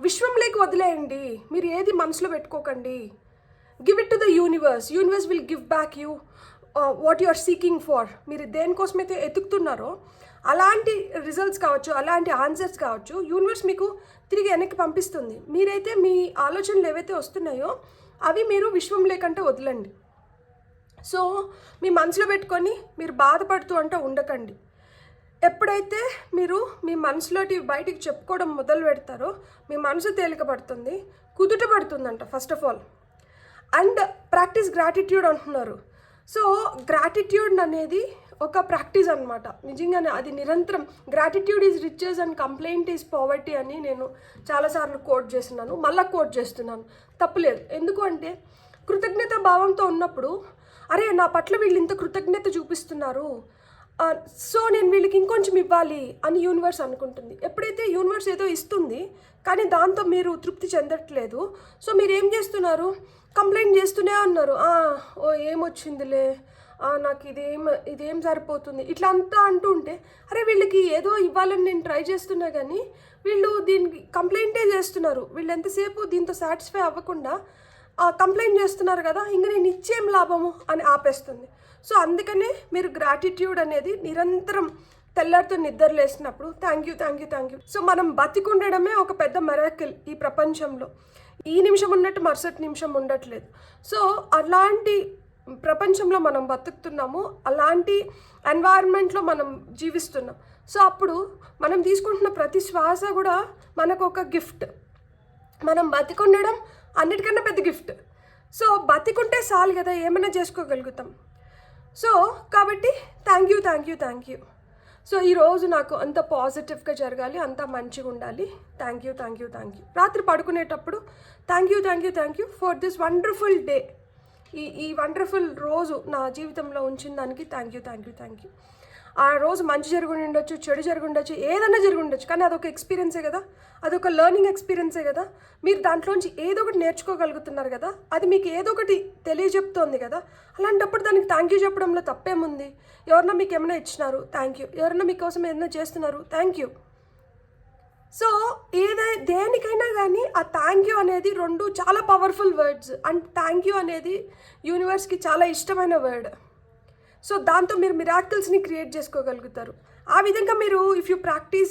విశ్వంలోకి వదిలేయండి, మీరు ఏది మనసులో పెట్టుకోకండి. Give it to the universe will give back you what you are seeking for. మీరు దేనికోసమైతే ఎతుకుతున్నారో అలాంటి రిజల్ట్స్ కావచ్చు, అలాంటి ఆన్సర్స్ కావచ్చు, యూనివర్స్ మీకు తిరిగి వెనక్కి పంపిస్తుంది. మీరైతే మీ ఆలోచనలు ఏవైతే వస్తున్నాయో అవి మీరు విశ్వంలోకంటే వదలండి. సో మీ మనసులో పెట్టుకొని మీరు బాధపడుతూ అంటే ఉండకండి. ఎప్పుడైతే మీరు మీ మనసులోటి బయటికి చెప్పుకోవడం మొదలు పెడతారో మీ మనసు తేలిక పడుతుంది, కుదుట పడుతుందంట first of all. And practice gratitude అంటున్నారు. సో గ్రాటిట్యూడ్ అనేది ఒక ప్రాక్టీస్ అనమాట. నిజంగానే అది నిరంతరం. Gratitude is riches and complaint is poverty అని నేను చాలాసార్లు కోట్ చేస్తున్నాను, మళ్ళీ కోట్ చేస్తున్నాను, తప్పులేదు. ఎందుకు అంటే కృతజ్ఞత భావంతో ఉన్నప్పుడు, అరే నా పట్ల వీళ్ళు ఇంత కృతజ్ఞత చూపిస్తున్నారు, సో నేను వీళ్ళకి ఇంకొంచెం ఇవ్వాలి అని యూనివర్స్ అనుకుంటుంది. ఎప్పుడైతే యూనివర్స్ ఏదో ఇస్తుంది కానీ దాంతో మీరు తృప్తి చెందట్లేదు, సో మీరు ఏం చేస్తున్నారు, కంప్లైంట్ చేస్తూనే ఉన్నారు. ఓ ఏమొచ్చిందిలే, నాకు ఇదేం సరిపోతుంది ఇట్లా అంతా అంటూ ఉంటే, అరే వీళ్ళకి ఏదో ఇవ్వాలని నేను ట్రై చేస్తున్నా కానీ వీళ్ళు దీనికి కంప్లైంటే చేస్తున్నారు, వీళ్ళు ఎంతసేపు దీంతో సాటిస్ఫై అవ్వకుండా కంప్లైంట్ చేస్తున్నారు కదా, ఇంక నేను ఇచ్చేం లాభము అని ఆపేస్తుంది. సో అందుకనే మీరు గ్రాటిట్యూడ్ అనేది నిరంతరం తెల్లారితో నిద్రలేసినప్పుడు thank you thank you thank you. So మనం బతికుండడమే ఒక పెద్ద మిరాకిల్ ఈ ప్రపంచంలో. ఈ నిమిషం ఉన్నట్టు మరుసటి నిమిషం ఉండట్లేదు. సో అలాంటి ప్రపంచంలో మనం బతుకుతున్నాము, అలాంటి ఎన్వైరన్మెంట్లో మనం జీవిస్తున్నాం. సో అప్పుడు మనం తీసుకుంటున్న ప్రతి శ్వాస కూడా మనకు ఒక గిఫ్ట్. మనం బతికుండడం అన్నిటికన్నా పెద్ద గిఫ్ట్. సో బతికుంటే చాలు కదా, ఏమైనా చేసుకోగలుగుతాం. సో కాబట్టి thank you thank you thank you. So ఈరోజు నాకు అంత పాజిటివ్గా జరగాలి, అంత మంచిగా ఉండాలి. Thank you thank you thank you. రాత్రి పడుకునేటప్పుడు thank you thank you thank you for this wonderful day. ఈ వండర్ఫుల్ రోజు నా జీవితంలో ఉంచిన దానికి thank you thank you thank you. ఆ రోజు మంచి జరుగుండి ఉండొచ్చు, చెడు జరిగి ఉండొచ్చు, ఏదైనా జరిగి ఉండొచ్చు, కానీ అదొక ఎక్స్పీరియన్సే కదా, అదొక లెర్నింగ్ ఎక్స్పీరియన్సే కదా. మీరు దాంట్లోంచి ఏదో ఒకటి నేర్చుకోగలుగుతున్నారు కదా, అది మీకు ఏదో ఒకటి తెలియజెప్తోంది కదా. అలాంటప్పుడు దానికి థ్యాంక్ యూ చెప్పడంలో తప్పేముంది? ఎవరన్నా మీకు ఏమైనా ఇచ్చినారు, థ్యాంక్ యూ. ఎవరన్నా మీకోసం ఏదైనా చేస్తున్నారు, థ్యాంక్ యూ. సో దేనికైనా కానీ ఆ థ్యాంక్ యూ అనేది రెండు చాలా powerful words. And thank you అనేది యూనివర్స్కి చాలా ఇష్టమైన వర్డ్. సో దాంతో మీరు మిరాకిల్స్ని క్రియేట్ చేసుకోగలుగుతారు. ఆ విధంగా మీరు if you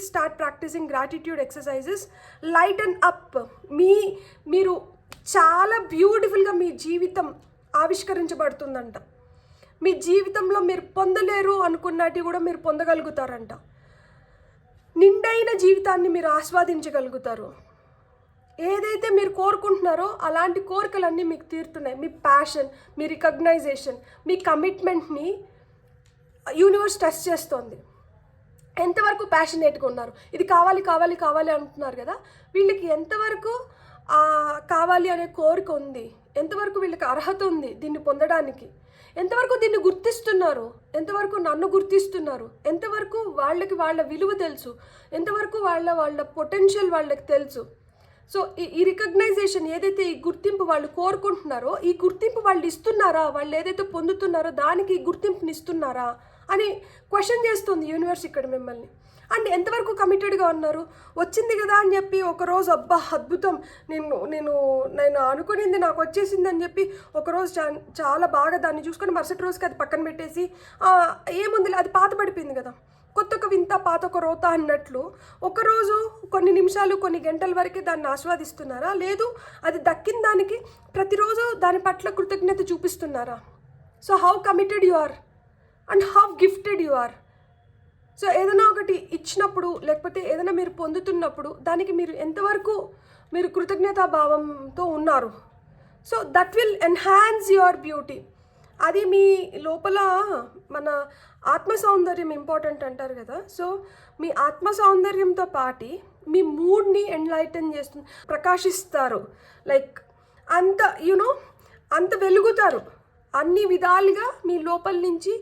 start practising gratitude exercises, lighten up, మీరు చాలా బ్యూటిఫుల్గా మీ జీవితం ఆవిష్కరించబడుతుందంట. మీ జీవితంలో మీరు పొందలేరు అనుకున్నట్టు కూడా మీరు పొందగలుగుతారంట. నిండైన జీవితాన్ని మీరు ఆస్వాదించగలుగుతారు. ఏదైతే మీరు కోరుకుంటున్నారో అలాంటి కోరికలన్నీ మీకు తీరుతున్నాయి. మీ ప్యాషన్, మీ రికగ్నైజేషన్, మీ కమిట్మెంట్ని యూనివర్స్ టెస్ట్ చేస్తోంది. ఎంతవరకు ప్యాషనేట్గా ఉన్నారు, ఇది కావాలి కావాలి కావాలి అంటున్నారు కదా, వీళ్ళకి ఎంతవరకు కావాలి అనే కోరిక ఉంది, ఎంతవరకు వీళ్ళకి అర్హత ఉంది దీన్ని పొందడానికి, ఎంతవరకు దీన్ని గుర్తిస్తున్నారు, ఎంతవరకు నన్ను గుర్తిస్తున్నారు, ఎంతవరకు వాళ్ళకి వాళ్ళ విలువ తెలుసు, ఎంతవరకు వాళ్ళ పొటెన్షియల్ వాళ్ళకి తెలుసు. సో ఈ రికగ్నైజేషన్ ఏదైతే ఈ గుర్తింపు వాళ్ళు కోరుకుంటున్నారో, ఈ గుర్తింపు వాళ్ళు ఇస్తున్నారా, వాళ్ళు ఏదైతే పొందుతున్నారో దానికి ఈ గుర్తింపుని ఇస్తున్నారా అని క్వశ్చన్ చేస్తుంది యూనివర్స్ ఇక్కడ మిమ్మల్ని. అండ్ ఎంతవరకు కమిటెడ్గా ఉన్నారు. వచ్చింది కదా అని చెప్పి ఒకరోజు అబ్బా అద్భుతం, నేను అనుకునింది నాకు వచ్చేసింది అని చెప్పి ఒకరోజు చాలా బాగా దాన్ని చూసుకొని మరుసటి రోజుకి అది పక్కన పెట్టేసి ఏముంది అది పాత పడిపోయింది కదా, కొత్తొక వింత పాతొక రోత అన్నట్లు ఒకరోజు కొన్ని నిమిషాలు కొన్ని గంటల వరకే దాన్ని ఆస్వాదిస్తున్నారా, లేదు అది దక్కిన దానికి ప్రతిరోజు దాని పట్ల కృతజ్ఞత చూపిస్తున్నారా? So how committed you are and how gifted you are. So ఏదైనా ఒకటి ఇచ్చినప్పుడు లేకపోతే ఏదైనా మీరు పొందుతున్నప్పుడు దానికి మీరు ఎంతవరకు మీరు కృతజ్ఞతాభావంతో ఉన్నారు. So that will enhance your beauty. అది మీ లోపల మన ఆత్మ సౌందర్యం ఇంపార్టెంట్ అంటారు కదా. సో మీ ఆత్మ సౌందర్యంతో పాటు మీ మూడ్ని ఎన్లైటన్ చేస్తుంది, ప్రకాశిస్తారు. లైక్ అంత అంత వెలుగుతారు. అన్ని విధాలుగా మీ లోపల నుంచి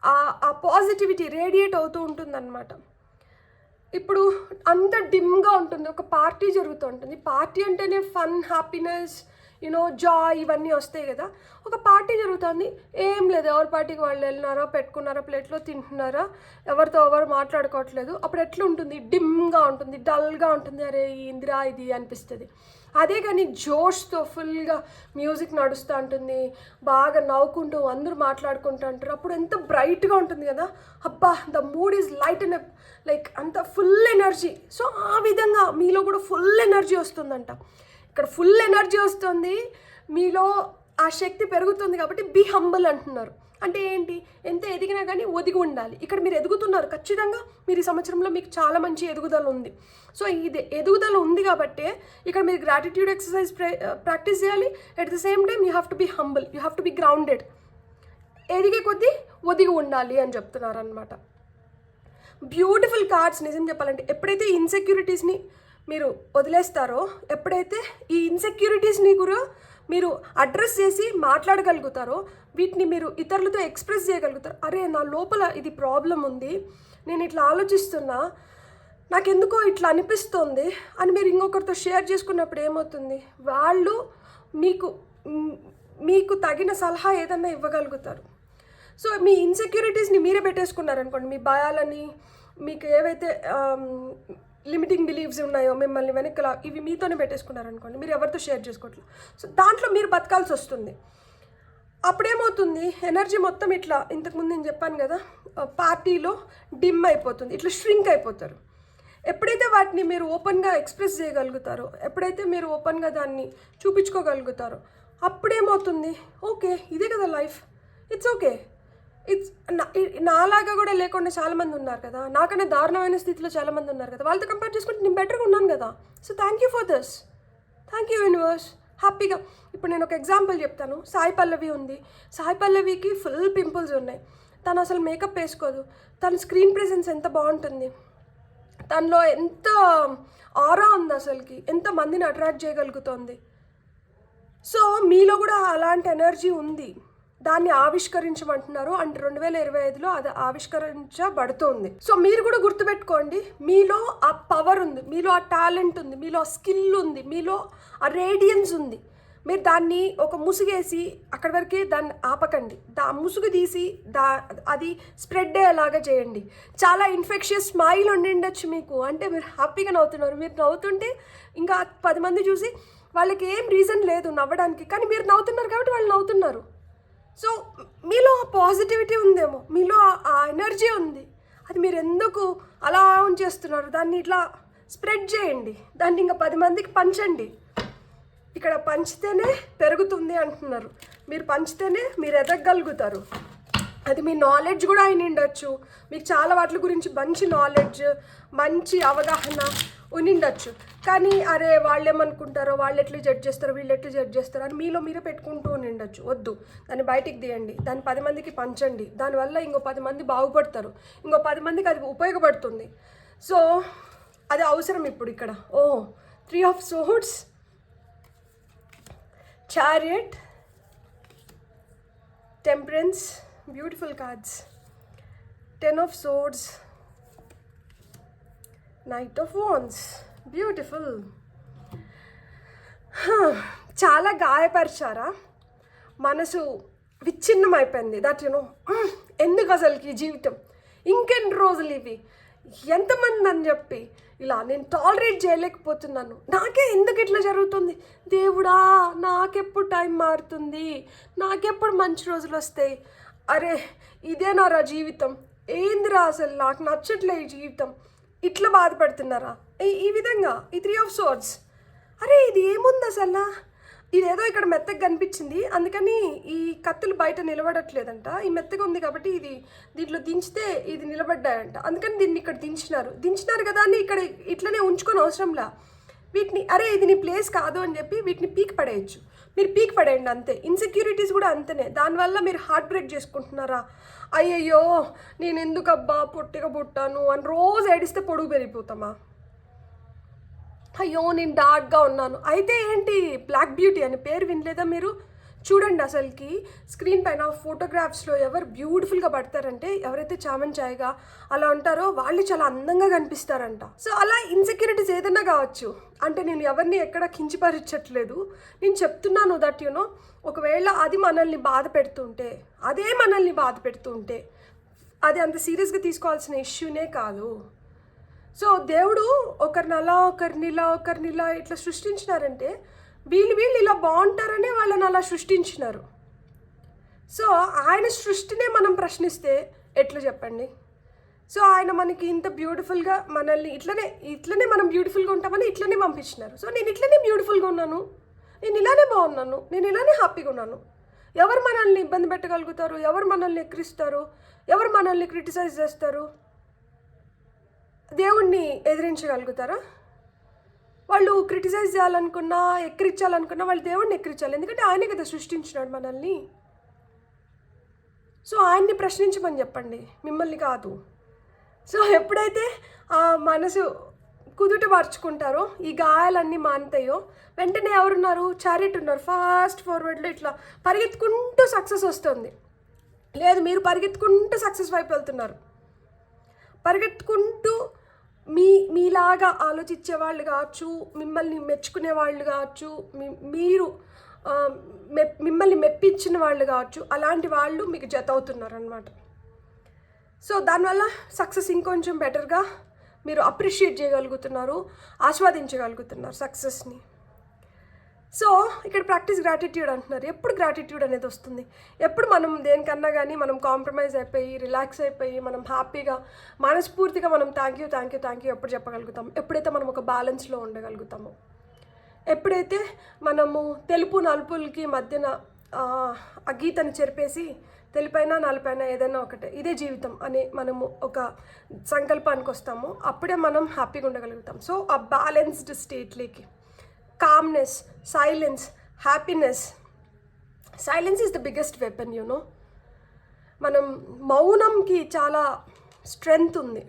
ఆ పాజిటివిటీ రేడియేట్ అవుతూ ఉంటుందన్నమాట. ఇప్పుడు అంత డిమ్గా ఉంటుంది, ఒక పార్టీ జరుగుతూ ఉంటుంది. పార్టీ అంటేనే ఫన్, హ్యాపీనెస్, జాయ్ ఇవన్నీ వస్తాయి కదా. ఒక పార్టీ జరుగుతుంది, ఏం లేదు, ఎవరి పార్టీకి వాళ్ళు వెళ్ళినారా, పెట్టుకున్నారా, ప్లేట్లో తింటున్నారా, ఎవరితో ఎవరు మాట్లాడుకోవట్లేదు. అప్పుడు ఎట్లా ఉంటుంది? డిమ్గా ఉంటుంది, డల్గా ఉంటుంది. అరే ఇందిరా ఇది అనిపిస్తుంది. అదే కానీ జోష్తో ఫుల్గా మ్యూజిక్ నడుస్తూ ఉంటుంది, బాగా నవ్వుకుంటూ అందరూ మాట్లాడుకుంటూ ఉంటారు, అప్పుడు ఎంత బ్రైట్గా ఉంటుంది కదా. అబ్బా the mood is light and like అంత ఫుల్ ఎనర్జీ. సో ఆ విధంగా మీలో కూడా ఫుల్ ఎనర్జీ వస్తుందంట. ఇక్కడ ఫుల్ ఎనర్జీ వస్తుంది, మీలో ఆ శక్తి పెరుగుతుంది. కాబట్టి బీ హంబుల్ అంటున్నారు. అంటే ఏంటి? ఎంత ఎదిగినా కానీ ఒదిగి ఉండాలి. ఇక్కడ మీరు ఎదుగుతున్నారు, ఖచ్చితంగా మీరు ఈ సంవత్సరంలో మీకు చాలా మంచి ఎదుగుదల ఉంది. సో ఇది ఎదుగుదల ఉంది కాబట్టి ఇక్కడ మీరు గ్రాటిట్యూడ్ ఎక్సర్సైజ్ ప్రాక్టీస్ చేయాలి. At the same time you have to be humble, you have to be grounded. ఎదిగే కొద్దీ ఒదిగి ఉండాలి అని చెప్తున్నారు అనమాట. Beautiful cards. నిజం చెప్పాలంటే ఎప్పుడైతే ఇన్సెక్యూరిటీస్ని మీరు వదిలేస్తారో, ఎప్పుడైతే ఈ ఇన్సెక్యూరిటీస్ని కూడా మీరు అడ్రస్ చేసి మాట్లాడగలుగుతారో, వీటిని మీరు ఇతరులతో ఎక్స్ప్రెస్ చేయగలుగుతారు. అరే నా లోపల ఇది ప్రాబ్లం ఉంది, నేను ఇట్లా ఆలోచిస్తున్నా, నాకెందుకో ఇట్లా అనిపిస్తోంది అని మీరు ఇంకొకరితో షేర్ చేసుకున్నప్పుడు ఏమవుతుంది? వాళ్ళు మీకు తగిన సలహా ఏదన్నా ఇవ్వగలుగుతారు. సో మీ ఇన్సెక్యూరిటీస్ని మీరే పెట్టేసుకున్నారనుకోండి, మీ భయాలని, మీకు ఏవైతే లిమిటింగ్ బిలీవ్స్ ఉన్నాయో మిమ్మల్ని వెనక్కి ఇవి మీతోనే పెట్టేసుకున్నారనుకోండి, మీరు ఎవరితో షేర్ చేసుకోవట్లేదు. సో దాంట్లో మీరు బతకాల్సి వస్తుంది. అప్పుడేమవుతుంది, ఎనర్జీ మొత్తం ఇట్లా, ఇంతకుముందు నేను చెప్పాను కదా, పార్టీలో డిమ్ అయిపోతుంది, ఇట్లా ష్రింక్ అయిపోతారు. ఎప్పుడైతే వాటిని మీరు ఓపెన్గా ఎక్స్ప్రెస్ చేయగలుగుతారో, ఎప్పుడైతే మీరు ఓపెన్గా దాన్ని చూపించుకోగలుగుతారో, అప్పుడేమవుతుంది, ఓకే ఇదే కదా లైఫ్, ఇట్స్ ఓకే. నాలాగా కూడా లేకుండా చాలామంది ఉన్నారు కదా, నాకన్నా దారుణమైన స్థితిలో చాలామంది ఉన్నారు కదా, వాళ్ళతో కంపేర్ చేసుకుంటే నేను బెటర్గా ఉన్నాను కదా. So thank you for this, thank you universe. హ్యాపీగా ఇప్పుడు నేను ఒక ఎగ్జాంపుల్ చెప్తాను. సాయి పల్లవి ఉంది. సాయి పల్లవికి ఫుల్ పింపుల్స్ ఉన్నాయి. తను అసలు మేకప్ వేసుకోదు. తన స్క్రీన్ ప్రెజెన్స్ ఎంత బాగుంటుంది, తనలో ఎంత ఆరా ఉంది, అసలుకి ఎంత మందిని అట్రాక్ట్ చేయగలుగుతుంది. సో మీలో కూడా అలాంటి ఎనర్జీ ఉంది, దాన్ని ఆవిష్కరించమంటున్నారు. అంటే 2025లో అది ఆవిష్కరించబడుతుంది. సో మీరు కూడా గుర్తుపెట్టుకోండి, మీలో ఆ పవర్ ఉంది, మీలో ఆ టాలెంట్ ఉంది, మీలో ఆ స్కిల్ ఉంది, మీలో ఆ రేడియన్స్ ఉంది. మీరు దాన్ని ఒక ముసుగేసి అక్కడి వరకే దాన్ని ఆపకండి. ముసుగు తీసి అది స్ప్రెడ్ అయ్యేలాగా చేయండి. చాలా ఇన్ఫెక్షియస్ స్మైల్ ఉండిండొచ్చు మీకు, అంటే మీరు హ్యాపీగా నవ్వుతున్నారు. మీరు నవ్వుతుంటే ఇంకా 10 మంది చూసి వాళ్ళకి ఏం రీజన్ లేదు నవ్వడానికి, కానీ మీరు నవ్వుతున్నారు కాబట్టి వాళ్ళు నవ్వుతున్నారు. సో మీలో ఆ పాజిటివిటీ ఉందేమో, మీలో ఆ ఎనర్జీ ఉంది, అది మీరు ఎందుకు అలా ఉంచేస్తున్నారు? దాన్ని ఇట్లా స్ప్రెడ్ చేయండి, దాన్ని ఇంకా 10 మందికి పంచండి. ఇక్కడ పంచితేనే పెరుగుతుంది అంటున్నారు. మీరు పంచితేనే మీరు ఎదగలుగుతారు. అది మీ నాలెడ్జ్ కూడా అయిన ఉండొచ్చు, మీకు చాలా వాటి గురించి మంచి నాలెడ్జ్, మంచి అవగాహన ఉండిండొచ్చు. కానీ అరే వాళ్ళు ఏమనుకుంటారో, వాళ్ళు ఎట్లా జడ్జ్ చేస్తారో, వీళ్ళు ఎట్లా జడ్జ్ చేస్తారో అని మీలో మీరే పెట్టుకుంటూ ఉండిండొచ్చు. వద్దు, దాన్ని బయటికి తీయండి, దాన్ని 10 మందికి పంచండి. దానివల్ల ఇంకో 10 మంది బాగుపడతారు, ఇంకో 10 మందికి అది ఉపయోగపడుతుంది. సో అది అవసరం ఇప్పుడు ఇక్కడ. 3 of Swords, Chariot, Temperance, beautiful cards. 10 of Swords, Knight of Wands, beautiful. చాలా గాయపరిచారా, మనసు విచ్ఛిన్నం అయిపోయింది. దట్ ఎందుకు అసలుకి ఈ జీవితం, ఇంకెన్ని రోజులు ఇవి, ఎంతమంది అని చెప్పి ఇలా నేను టాలరేట్ చేయలేకపోతున్నాను, నాకే ఎందుకు ఇట్లా జరుగుతుంది, దేవుడా నాకెప్పుడు టైం మారుతుంది, నాకెప్పుడు మంచి రోజులు వస్తాయి, అరే ఇదేనారా జీవితం, ఏందిరా అసలు నాకు నచ్చట్లే ఈ జీవితం, ఇట్లా బాధపడుతున్నారా? ఈ విధంగా ఈ 3 of Swords, అరే ఇది ఏముంది అసలు, ఇదేదో ఇక్కడ మెత్తగా కనిపించింది, అందుకని ఈ కత్తులు బయట నిలబడట్లేదంట, ఈ మెత్తగా ఉంది కాబట్టి ఇది దీంట్లో దించితే ఇది నిలబడ్డాయంట, అందుకని దీన్ని ఇక్కడ దించినారు కదా అని ఇక్కడ ఇట్లనే ఉంచుకొని అవసరంలా, వీటిని అరే ఇది నీ ప్లేస్ కాదు అని చెప్పి వీటిని పీక్ పడేయచ్చు. మీరు పీక్ పడేయండి అంతే. ఇన్సెక్యూరిటీస్ కూడా అంతనే, దానివల్ల మీరు హార్ట్ బ్రేక్ చేసుకుంటున్నారా, అయ్యయ్యో నేను ఎందుకబ్బా పొట్టిగా పుట్టాను అని రోజు ఏడిస్తే పొడుగు పెరిగిపోతామా, అయ్యో నేను డార్క్గా ఉన్నాను అయితే ఏంటి, బ్లాక్ బ్యూటీ అనే పేరు వినలేదా మీరు? చూడండి అసలుకి స్క్రీన్ పైన ఫోటోగ్రాఫ్స్లో ఎవరు బ్యూటిఫుల్గా పడతారంటే, ఎవరైతే చామన్ చాయ్గా అలా ఉంటారో వాళ్ళు చాలా అందంగా కనిపిస్తారంట. సో అలా ఇన్సెక్యూరిటీస్ ఏదైనా కావచ్చు, అంటే నేను ఎవరిని ఎక్కడ కించపరచట్లేదు, నేను చెప్తున్నాను దట్ ఒకవేళ అది మనల్ని బాధ పెడుతుంటే, అది అంత సీరియస్గా తీసుకోవాల్సిన ఇష్యూనే కాదు. సో దేవుడు ఒకరినిలా ఇట్లా సృష్టించినారంటే వీళ్ళు ఇలా బాగుంటారనే వాళ్ళని అలా సృష్టించినారు. సో ఆయన సృష్టినే మనం ప్రశ్నిస్తే ఎట్లా చెప్పండి? సో ఆయన మనకి ఇంత బ్యూటిఫుల్గా మనల్ని ఇట్లనే మనం బ్యూటిఫుల్గా ఉంటామని ఇట్లనే పంపించినారు. సో నేను ఇట్లనే బ్యూటిఫుల్గా ఉన్నాను, నేను ఇలానే బాగున్నాను, నేను ఇలానే హ్యాపీగా ఉన్నాను. ఎవరు మనల్ని ఇబ్బంది పెట్టగలుగుతారు? ఎవరు మనల్ని ఎక్కిరిస్తారు? ఎవరు మనల్ని క్రిటిసైజ్ చేస్తారు? దేవుణ్ణి ఎదిరించగలుగుతారా? వాళ్ళు క్రిటిసైజ్ చేయాలనుకున్నా, ఎక్కిరించాలనుకున్నా వాళ్ళు దేవుడిని ఎక్కిరించాలి, ఎందుకంటే ఆయనే కదా సృష్టించినాడు మనల్ని. సో ఆయన్ని ప్రశ్నించమని చెప్పండి, మిమ్మల్ని కాదు. సో ఎప్పుడైతే ఆ మనసు కుదుట మార్చుకుంటారో, ఈ గాయాలన్నీ మానుతాయో, వెంటనే ఎవరున్నారు? చారియట్ ఉన్నారు. ఫాస్ట్ ఫార్వర్డ్లో ఇట్లా పరిగెత్తుకుంటూ సక్సెస్ వస్తుంది. లేదు, మీరు పరిగెత్తుకుంటూ సక్సెస్ వైపు వెళ్తున్నారు. పరిగెత్తుకుంటూ మీలాగా ఆలోచించే వాళ్ళు కావచ్చు, మిమ్మల్ని మెచ్చుకునే వాళ్ళు కావచ్చు, మీరు మిమ్మల్ని మెప్పించిన వాళ్ళు కావచ్చు, అలాంటి వాళ్ళు మీకు జత అవుతున్నారు అనమాట. సో దానివల్ల సక్సెస్ ఇంకొంచెం బెటర్గా మీరు అప్రిషియేట్ చేయగలుగుతున్నారు, ఆస్వాదించగలుగుతున్నారు సక్సెస్ని. సో ఇక్కడ ప్రాక్టీస్ గ్రాటిట్యూడ్ అంటున్నారు. ఎప్పుడు గ్రాటిట్యూడ్ అనేది వస్తుంది? ఎప్పుడు మనం దేనికన్నా కానీ మనం కాంప్రమైజ్ అయిపోయి రిలాక్స్ అయిపోయి మనం హ్యాపీగా మనస్ఫూర్తిగా మనం థ్యాంక్ యూ ఎప్పుడు చెప్పగలుగుతాం? ఎప్పుడైతే మనం ఒక బ్యాలెన్స్లో ఉండగలుగుతామో, ఎప్పుడైతే మనము తెలుపు నలుపులకి మధ్యన ఆ గీతని చెరిపేసి తెలుపైనా నలుపైనా ఏదైనా ఒకటే, ఇదే జీవితం అని మనము ఒక సంకల్పానికి వస్తామో అప్పుడే మనం హ్యాపీగా ఉండగలుగుతాం. సో ఆ బ్యాలెన్స్డ్ స్టేట్లోకి calmness, silence, happiness. Silence is the biggest weapon, you know. మనం మౌనంకి చాలా స్ట్రెంగ్త్ ఉంది.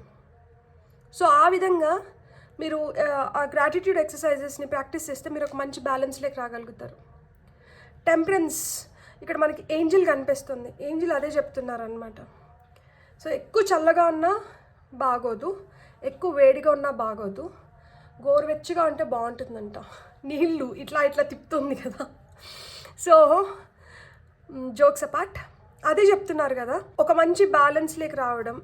సో ఆ విధంగా మీరు ఆ గ్రాటిట్యూడ్ ఎక్సర్సైజెస్ని ప్రాక్టీస్ చేస్తే మీరు ఒక మంచి బ్యాలెన్స్లోకి రాగలుగుతారు. టెంపరెన్స్, ఇక్కడ మనకి ఏంజిల్ కనిపిస్తుంది. ఏంజిల్ అదే చెప్తున్నారనమాట. సో ఎక్కువ చల్లగా ఉన్నా బాగోదు, ఎక్కువ వేడిగా ఉన్నా బాగోదు, గోరువెచ్చగా ఉంటే బాగుంటుందంట. నీళ్ళు ఇట్లా తిప్పుతుంది కదా. సో జోక్స్ అపార్ట్, అదే చెప్తున్నారు కదా, ఒక మంచి బ్యాలెన్స్లోకి రావడం,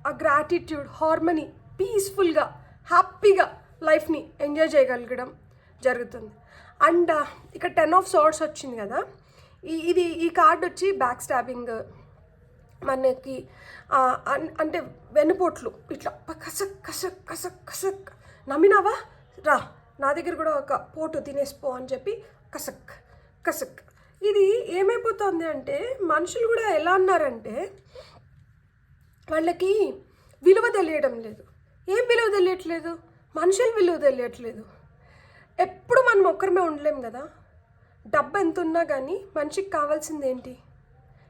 ఆ గ్రాటిట్యూడ్, హార్మనీ, పీస్ఫుల్గా హ్యాపీగా లైఫ్ని ఎంజాయ్ చేయగలగడం జరుగుతుంది. అండ్ ఇక్కడ 10 of Swords వచ్చింది కదా, ఈ కార్డ్ వచ్చి బ్యాక్ స్టాబింగ్, మనకి అంటే వెన్నుపోట్లు ఇట్లా కసక్ కసక్ కసక్ కసక్, నమ్మినావా రా నా దగ్గర కూడా ఒక పోటు తినేసిపో అని చెప్పి కసక్ కసక్. ఇది ఏమైపోతుంది అంటే మనుషులు కూడా ఎలా అన్నారంటే వాళ్ళకి విలువ తెలియడం లేదు. ఏం విలువ తెలియట్లేదు? మనుషుల విలువ తెలియట్లేదు. ఎప్పుడు మనం ఒక్కరమే ఉండలేం కదా. డబ్బు ఎంత ఉన్నా కానీ మనిషికి కావాల్సింది ఏంటి?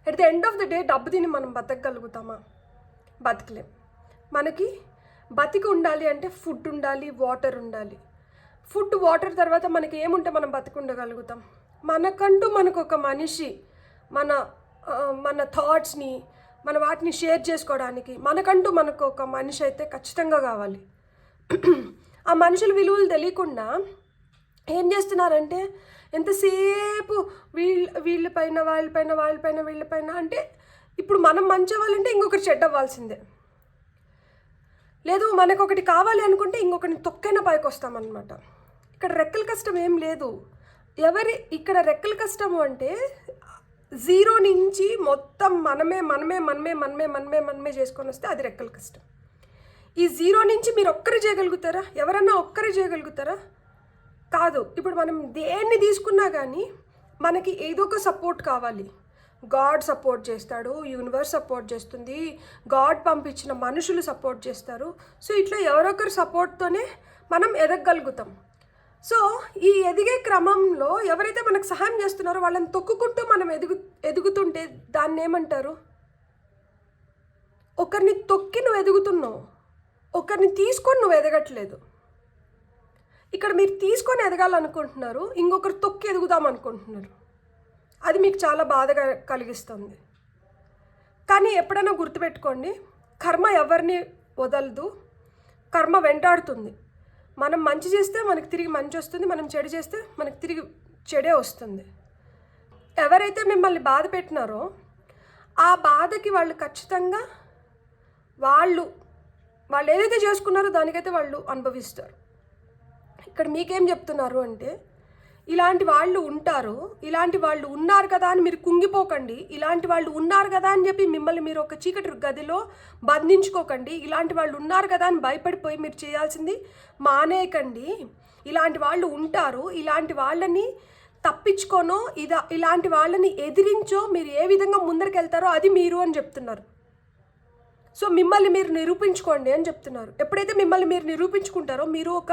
At the end of the day డబ్బు తిని మనం బతకగలుగుతామా? బతకలేం. మనకి బతికి ఉండాలి అంటే ఫుడ్ ఉండాలి, వాటర్ ఉండాలి. ఫుడ్, వాటర్ తర్వాత మనకి ఏముంటే మనం బతికి ఉండగలుగుతాం? మనకంటూ మనకు ఒక మనిషి, మన థాట్స్ని మన వాటిని షేర్ చేసుకోవడానికి మనకంటూ మనకు ఒక మనిషి అయితే ఖచ్చితంగా కావాలి. ఆ మనుషుల విలువలు తెలియకుండా ఏం చేస్తున్నారంటే ఎంతసేపు వీళ్ళపైన వాళ్ళపైన అంటే ఇప్పుడు మనం మంచి అవ్వాలంటే ఇంకొకరు చెడ్డ అవ్వాల్సిందే. లేదు మనకు ఒకటి కావాలి అనుకుంటే ఇంకొకరిని తొక్కైనా పైకి వస్తామన్నమాట. ఇక్కడ రెక్కల కష్టం ఏం లేదు. ఇక్కడ రెక్కల కష్టము అంటే 0 నుంచి మొత్తం మనమే చేసుకొని వస్తే అది రెక్కల కష్టం. ఈ 0 నుంచి మీరు ఒక్కరు చేయగలుగుతారా? ఎవరన్నా ఒక్కరు చేయగలుగుతారా? కాదు. ఇప్పుడు మనం దేన్ని తీసుకున్నా కానీ మనకి ఏదో ఒక సపోర్ట్ కావాలి. గాడ్ సపోర్ట్ చేస్తాడు, యూనివర్స్ సపోర్ట్ చేస్తుంది, గాడ్ పంపించిన మనుషులు సపోర్ట్ చేస్తారు. సో ఇట్లా ఎవరొకరు సపోర్ట్తోనే మనం ఎదగగలుగుతాం. సో ఈ ఎదిగే క్రమంలో ఎవరైతే మనకు సహాయం చేస్తున్నారో వాళ్ళని తొక్కుకుంటూ మనం ఎదుగుతుంటే దాన్ని ఏమంటారు? ఒకరిని తొక్కి నువ్వు ఎదుగుతున్నావు, ఒకరిని తీసుకొని నువ్వు ఎదగట్లేదు. ఇక్కడ మీరు తీసుకొని ఎదగాలనుకుంటున్నారు, ఇంకొకరు తొక్కి ఎదుగుదాం అనుకుంటున్నారు. అది మీకు చాలా బాధగా కలిగిస్తుంది. కానీ ఎప్పుడైనా గుర్తుపెట్టుకోండి, కర్మ ఎవరిని వదలదు, కర్మ వెంటాడుతుంది. మనం మంచి చేస్తే మనకు తిరిగి మంచి వస్తుంది, మనం చెడు చేస్తే మనకు తిరిగి చెడే వస్తుంది. ఎవరైతే మిమ్మల్ని బాధ పెట్టినారో ఆ బాధకి వాళ్ళు ఖచ్చితంగా వాళ్ళు ఏదైతే చేసుకున్నారో దానికైతే వాళ్ళు అనుభవిస్తారు. ఇక్కడ మీకేం చెప్తున్నారు అంటే ఇలాంటి వాళ్ళు ఉంటారు, ఇలాంటి వాళ్ళు ఉన్నారు కదా అని మీరు కుంగిపోకండి. ఇలాంటి వాళ్ళు ఉన్నారు కదా అని చెప్పి మిమ్మల్ని మీరు ఒక చీకటి గదిలో బంధించుకోకండి. ఇలాంటి వాళ్ళు ఉన్నారు కదా అని భయపడిపోయి మీరు చేయాల్సింది మానేయకండి. ఇలాంటి వాళ్ళు ఉంటారు, ఇలాంటి వాళ్ళని తప్పించుకోనో ఇలాంటి వాళ్ళని ఎదిరించో మీరు ఏ విధంగా ముందరికి వెళ్తారో అది మీరు అని చెప్తున్నారు. సో మిమ్మల్ని మీరు నిరూపించుకోండి అని చెప్తున్నారు. ఎప్పుడైతే మిమ్మల్ని మీరు నిరూపించుకుంటారో మీరు ఒక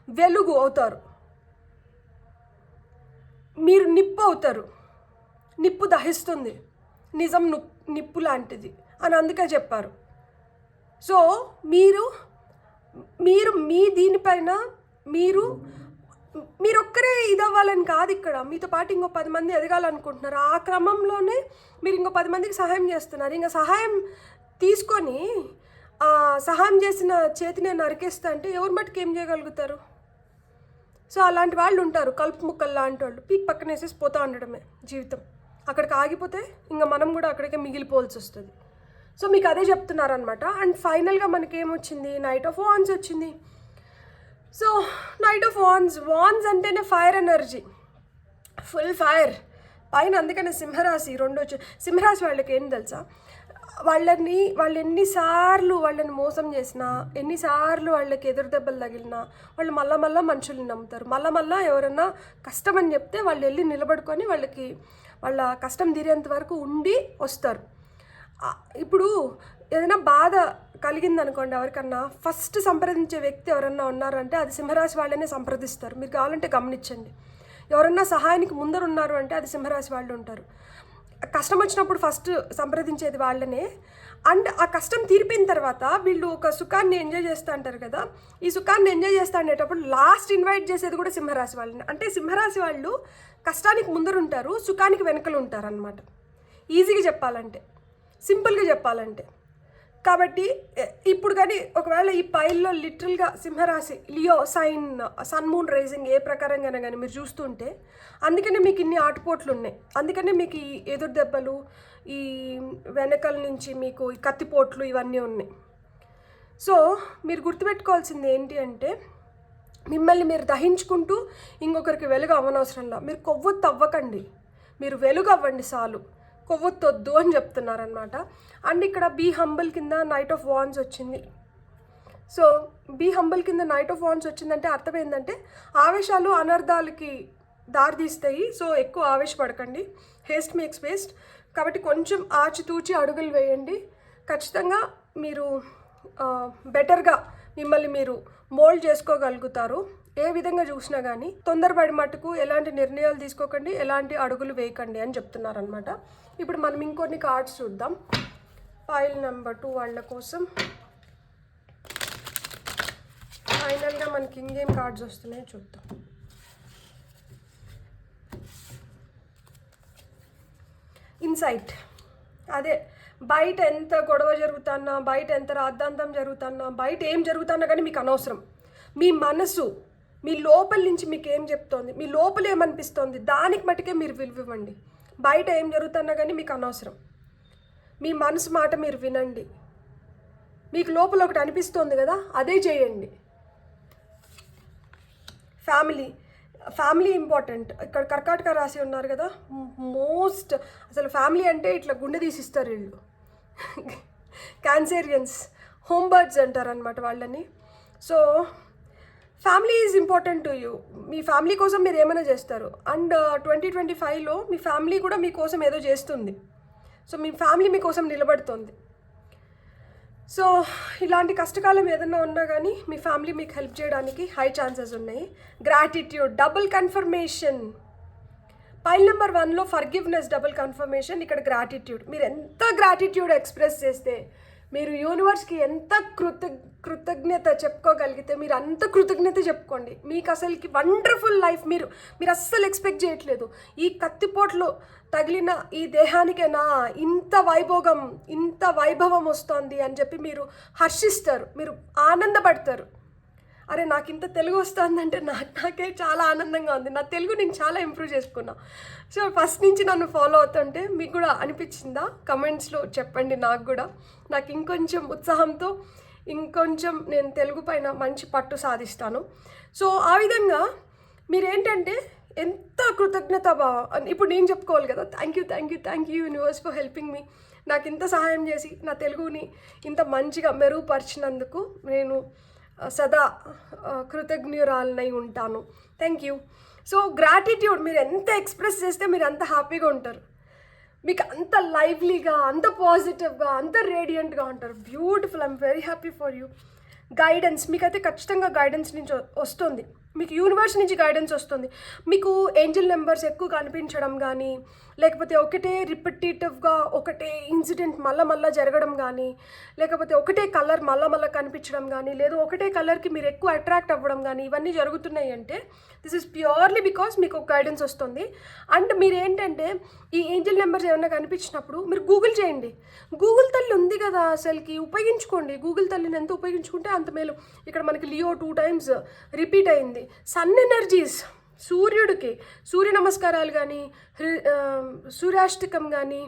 వెలుగు అవుతారు, మీరు నిప్పు అవుతారు. నిప్పు దహిస్తుంది, నిజం నిప్పు లాంటిది అని అందుకే చెప్పారు. సో మీరు మీ దీనిపైన మీరు ఒక్కరే ఇదవ్వాలని కాదు. ఇక్కడ మీతో పాటు ఇంకో 10 మంది ఎదగాలనుకుంటున్నారు. ఆ క్రమంలోనే మీరు ఇంకో 10 మందికి సహాయం చేస్తున్నారు. ఇంకా సహాయం తీసుకొని సహాయం చేసిన చేతిని నరికేస్తా అంటే ఎవరి మట్టుకు ఏం చేయగలుగుతారు? సో అలాంటి వాళ్ళు ఉంటారు, కలుపు ముక్కలు లాంటి వాళ్ళు, పీక్ పక్కన వేసేసి పోతూ ఉండడమే జీవితం. అక్కడికి ఆగిపోతే ఇంకా మనం కూడా అక్కడికే మిగిలిపోవాల్సి వస్తుంది. సో మీకు అదే చెప్తున్నారనమాట. అండ్ ఫైనల్గా మనకి ఏమొచ్చింది, నైట్ ఆఫ్ వాన్స్ వచ్చింది. సో నైట్ ఆఫ్ వాన్స్ అంటేనే ఫైర్ ఎనర్జీ, ఫుల్ ఫైర్ పైన. అందుకనే సింహరాశి రెండు వచ్చి, సింహరాశి వాళ్ళకి ఏం తెలుసా, వాళ్ళు ఎన్నిసార్లు వాళ్ళని మోసం చేసినా, ఎన్నిసార్లు వాళ్ళకి ఎదురు దెబ్బలు తగిలినా వాళ్ళు మళ్ళా మనుషుల్ని నమ్ముతారు. మళ్ళా ఎవరన్నా కష్టం అని చెప్తే వాళ్ళు వెళ్ళి నిలబడుకొని వాళ్ళ కష్టం తీరేంత వరకు ఉండి వస్తారు. ఇప్పుడు ఏదైనా బాధ కలిగిందనుకోండి ఎవరికన్నా, ఫస్ట్ సంప్రదించే వ్యక్తి ఎవరన్నా ఉన్నారంటే అది సింహరాశి వాళ్ళనే సంప్రదిస్తారు. మీరు కావాలంటే గమనించండి. ఎవరన్నా సహాయానికి ముందర ఉన్నారు అంటే అది సింహరాశి వాళ్ళు ఉంటారు. కష్టం వచ్చినప్పుడు ఫస్ట్ సంప్రదించేది వాళ్ళనే. అండ్ ఆ కష్టం తీరిపోయిన తర్వాత వీళ్ళు ఒక సుఖాన్ని ఎంజాయ్ చేస్తూ అంటారు కదా, ఈ సుఖాన్ని ఎంజాయ్ చేస్తూ ఉండేటప్పుడు లాస్ట్ ఇన్వైట్ చేసేది కూడా సింహరాశి వాళ్ళని. అంటే సింహరాశి వాళ్ళు కష్టానికి ముందర ఉంటారు, సుఖానికి వెనకలు ఉంటారు అన్నమాట. ఈజీగా చెప్పాలంటే, సింపుల్గా చెప్పాలంటే. కాబట్టి ఇప్పుడు కానీ ఒకవేళ ఈ పైల్లో లిటరల్గా సింహరాశి Leo sign sun moon rising ఏ ప్రకారంగానే కానీ మీరు చూస్తుంటే, అందుకనే మీకు ఇన్ని ఆటుపోట్లు ఉన్నాయి. అందుకనే మీకు ఈ ఎదురు దెబ్బలు, ఈ వెనకల నుంచి మీకు ఈ కత్తిపోట్లు ఇవన్నీ ఉన్నాయి. సో మీరు గుర్తుపెట్టుకోవాల్సింది ఏంటి అంటే, మిమ్మల్ని మీరు దహించుకుంటూ ఇంకొకరికి వెలుగు అవ్వనవసరంలా. మీరు కొవ్వొత్తు అవ్వకండి, మీరు వెలుగు అవ్వండి చాలు, కొవ్వొత్తొద్దు అని చెప్తున్నారనమాట. అండ్ ఇక్కడ బీ హంబుల్ కింద నైట్ ఆఫ్ వాన్స్ వచ్చింది. సో బీ హంబుల్ కింద నైట్ ఆఫ్ వాన్స్ వచ్చిందంటే అర్థం ఏంటంటే, ఆవేశాలు అనర్థాలకి దారితీస్తాయి. సో ఎక్కువ ఆవేశపడకండి, హేస్ట్ మేక్స్ వేస్ట్. కాబట్టి కొంచెం ఆచితూచి అడుగులు వేయండి. ఖచ్చితంగా మీరు బెటర్గా మిమ్మల్ని మీరు మోల్డ్ చేసుకోగలుగుతారు. ఏ విధంగా చూసినా కానీ తొందరపడి మట్టుకు ఎలాంటి నిర్ణయాలు తీసుకోకండి, ఎలాంటి అడుగులు వేయకండి అని చెప్తున్నారనమాట. ఇప్పుడు మనం ఇంకొన్ని కార్డ్స్ చూద్దాం. ఫైల్ నెంబర్ 2 వాళ్ళ కోసం ఫైనల్గా మనకి ఇంకేం కార్డ్స్ వస్తున్నాయో చూద్దాం. ఇన్సైట్. అదే బయట ఎంత గొడవ జరుగుతున్నా, బయట ఎంత రాద్ధాంతం జరుగుతున్నా, బయట ఏం జరుగుతున్నా కానీ మీకు అనవసరం. మీ మనసు మీ లోపల నుంచి మీకు ఏం చెప్తోంది, మీ లోపల ఏమనిపిస్తోంది, దానికి మటుకే మీరు విలువ ఇవ్వండి. బయట ఏం జరుగుతున్నా కానీ మీకు అనవసరం. మీ మనసు మాట మీరు వినండి. మీకు లోపల ఒకటి అనిపిస్తోంది కదా, అదే చేయండి. Family important. ఇక్కడ కర్కాటక రాశి ఉన్నారు కదా, మోస్ట్ అసలు ఫ్యామిలీ అంటే ఇట్లా గుండె తీసిస్తారు వీళ్ళు. క్యాన్సేరియన్స్, హోమ్ బర్డ్స్ అంటారు అనమాట వాళ్ళని. So family is important to you. Me family కోసం మీరు ఏమైనా చేస్తారు. అండ్ 2025లో మీ ఫ్యామిలీ కూడా మీకోసం ఏదో చేస్తుంది. సో మీ ఫ్యామిలీ మీకోసం నిలబడుతుంది. సో ఇలాంటి కష్టకాలం ఏదైనా ఉన్నా కానీ మీ ఫ్యామిలీ మీకు హెల్ప్ చేయడానికి హై ఛాన్సెస్ ఉన్నాయి. Gratitude, double confirmation. పైల్ నెంబర్ 1లో ఫర్గివ్నెస్, డబుల్ కన్ఫర్మేషన్. ఇక్కడ గ్రాటిట్యూడ్. మీరు ఎంత గ్రాటిట్యూడ్ ఎక్స్ప్రెస్ చేస్తే, మీరు యూనివర్స్కి ఎంత కృతజ్ఞత చెప్పుకోగలిగితే మీరు అంత కృతజ్ఞత చెప్పుకోండి. మీకు అసలుకి వండర్ఫుల్ లైఫ్ మీరు అస్సలు ఎక్స్పెక్ట్ చేయట్లేదు. ఈ కత్తిపోట్లు తగిలిన ఈ దేహానికేనా ఇంత వైభవం వస్తుంది అని చెప్పి మీరు హర్షిస్తారు, మీరు ఆనందపడతారు. అరే నాకు ఇంత తెలుగు వస్తుందంటే నాకే చాలా ఆనందంగా ఉంది. నా తెలుగు నేను చాలా ఇంప్రూవ్ చేసుకున్నా. సో ఫస్ట్ నుంచి నన్ను ఫాలో అవుతుంటే మీకు కూడా అనిపించిందా? కమెంట్స్లో చెప్పండి. నాకు ఇంకొంచెం ఉత్సాహంతో ఇంకొంచెం నేను తెలుగు పైన మంచి పట్టు సాధిస్తాను. సో ఆ విధంగా మీరేంటంటే ఎంత కృతజ్ఞత ఇప్పుడు నేను చెప్పుకోవాలి కదా, thank you universe for helping me. నాకు ఇంత సహాయం చేసి నా తెలుగుని ఇంత మంచిగా మెరుగుపరిచినందుకు నేను సదా కృతజ్ఞురాలనై ఉంటాను. Thank you. సో గ్రాటిట్యూడ్ మీరు ఎంత ఎక్స్ప్రెస్ చేస్తే మీరు అంత హ్యాపీగా ఉంటారు. మీకు అంత లైవ్లీగా, అంత పాజిటివ్గా, అంత రేడియంట్గా ఉంటారు. Beautiful. I'm very happy for you. Guidance మీకైతే ఖచ్చితంగా గైడెన్స్ నుంచి వస్తుంది. మీకు యూనివర్స్ నుంచి గైడెన్స్ వస్తుంది. మీకు ఏంజల్ నెంబర్స్ ఎక్కువ కనిపించడం కానీ, లేకపోతే ఒకటే రిపిటేటివ్గా ఒకటే ఇన్సిడెంట్ మళ్ళా జరగడం కానీ, లేకపోతే ఒకటే కలర్ మళ్ళా కనిపించడం కానీ, లేదు ఒకటే కలర్కి మీరు ఎక్కువ అట్రాక్ట్ అవ్వడం కానీ, ఇవన్నీ జరుగుతున్నాయి అంటే దిస్ ఇస్ ప్యూర్లీ బికాస్ మీకు ఒక గైడెన్స్ వస్తుంది. అండ్ మీరు ఏంటంటే ఈ ఏంజల్ నెంబర్స్ ఏమైనా కనిపించినప్పుడు మీరు గూగుల్ చేయండి. గూగుల్ తల్లి ఉంది కదా, అసలుకి ఉపయోగించుకోండి. గూగుల్ తల్లిని ఎంత ఉపయోగించుకుంటే అంత మేలు. ఇక్కడ మనకి లియో 2 times రిపీట్ అయింది. సన్ ఎనర్జీస్, సూర్యుడికి సూర్య నమస్కారాలు కానీ, సూర్యాష్టకం కానీ,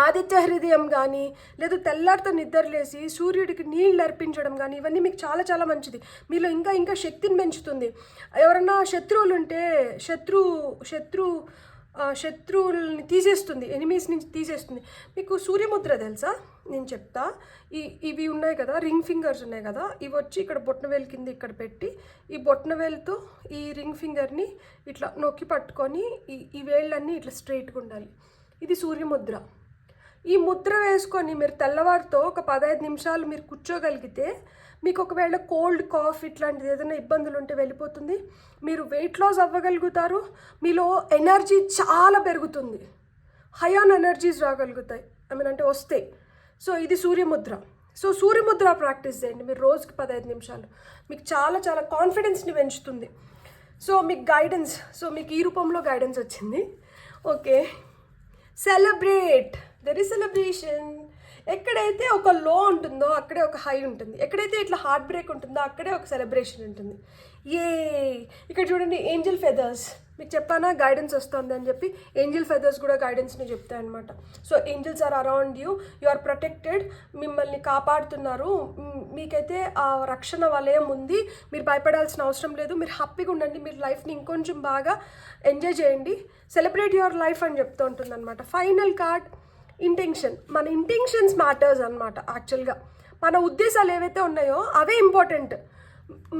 ఆదిత్య హృదయం కానీ, లేదా తెల్లారితో నిద్రలేసి సూర్యుడికి నీళ్ళు అర్పించడం కానీ, ఇవన్నీ మీకు చాలా చాలా మంచిది. మీలో ఇంకా ఇంకా శక్తిని పెంచుతుంది. ఎవరన్నా శత్రువులు ఉంటే శత్రువుల్ని తీసేస్తుంది, ఎనిమీస్ నుంచి తీసేస్తుంది. మీకు సూర్యముద్ర తెలుసా? నేను చెప్తా. ఇవి ఉన్నాయి కదా, రింగ్ ఫింగర్స్ ఉన్నాయి కదా, ఇవి వచ్చి ఇక్కడ బొట్టనవేలు కింద ఇక్కడ పెట్టి, ఈ బొట్టనవేలుతో ఈ రింగ్ ఫింగర్ని ఇట్లా నొక్కి పట్టుకొని ఈ వేళ్ళన్నీ ఇట్లా స్ట్రైట్గా ఉండాలి. ఇది సూర్యముద్ర. ఈ ముద్ర వేసుకొని మీరు తెల్లవారితో ఒక 15 నిమిషాలు మీరు కూర్చోగలిగితే మీకు ఒకవేళ కోల్డ్, కాఫ్ ఇట్లాంటిది ఏదైనా ఇబ్బందులు ఉంటే వెళ్ళిపోతుంది. మీరు వెయిట్ లాస్ అవ్వగలుగుతారు. మీలో ఎనర్జీ చాలా పెరుగుతుంది. హై ఆన్ ఎనర్జీస్ రాగలుగుతాయి, అంటే వస్తాయి. సో ఇది సూర్యముద్ర. సో సూర్యముద్ర ప్రాక్టీస్ చేయండి మీరు రోజుకి 15 నిమిషాలు. మీకు చాలా చాలా కాన్ఫిడెన్స్ని పెంచుతుంది. సో మీకు గైడెన్స్, సో మీకు ఈ రూపంలో గైడెన్స్ వచ్చింది. Okay, celebrate. There is celebration. ఎక్కడైతే ఒక లో ఉంటుందో అక్కడే ఒక హై ఉంటుంది. ఎక్కడైతే ఇట్లా హార్ట్ బ్రేక్ ఉంటుందో అక్కడే ఒక సెలబ్రేషన్ ఉంటుంది. ఇక్కడ చూడండి, ఏంజల్ ఫెదర్స్. మీకు చెప్పానా గైడెన్స్ వస్తుంది అని చెప్పి. ఏంజల్ ఫెదర్స్ కూడా గైడెన్స్ని చెప్తాయి అనమాట. So angels are around you, you are protected. మిమ్మల్ని కాపాడుతున్నారు. మీకైతే ఆ రక్షణ వలయం ఉంది. మీరు భయపడాల్సిన అవసరం లేదు. మీరు హ్యాపీగా ఉండండి. మీరు లైఫ్ని ఇంకొంచెం బాగా ఎంజాయ్ చేయండి. సెలబ్రేట్ యువర్ లైఫ్ అని చెప్తూ ఉంటుంది అనమాట. Final card intention. మన ఇంటెన్షన్స్ మ్యాటర్స్ అనమాట. యాక్చువల్గా మన ఉద్దేశాలు ఏవైతే ఉన్నాయో అవే ఇంపార్టెంట్.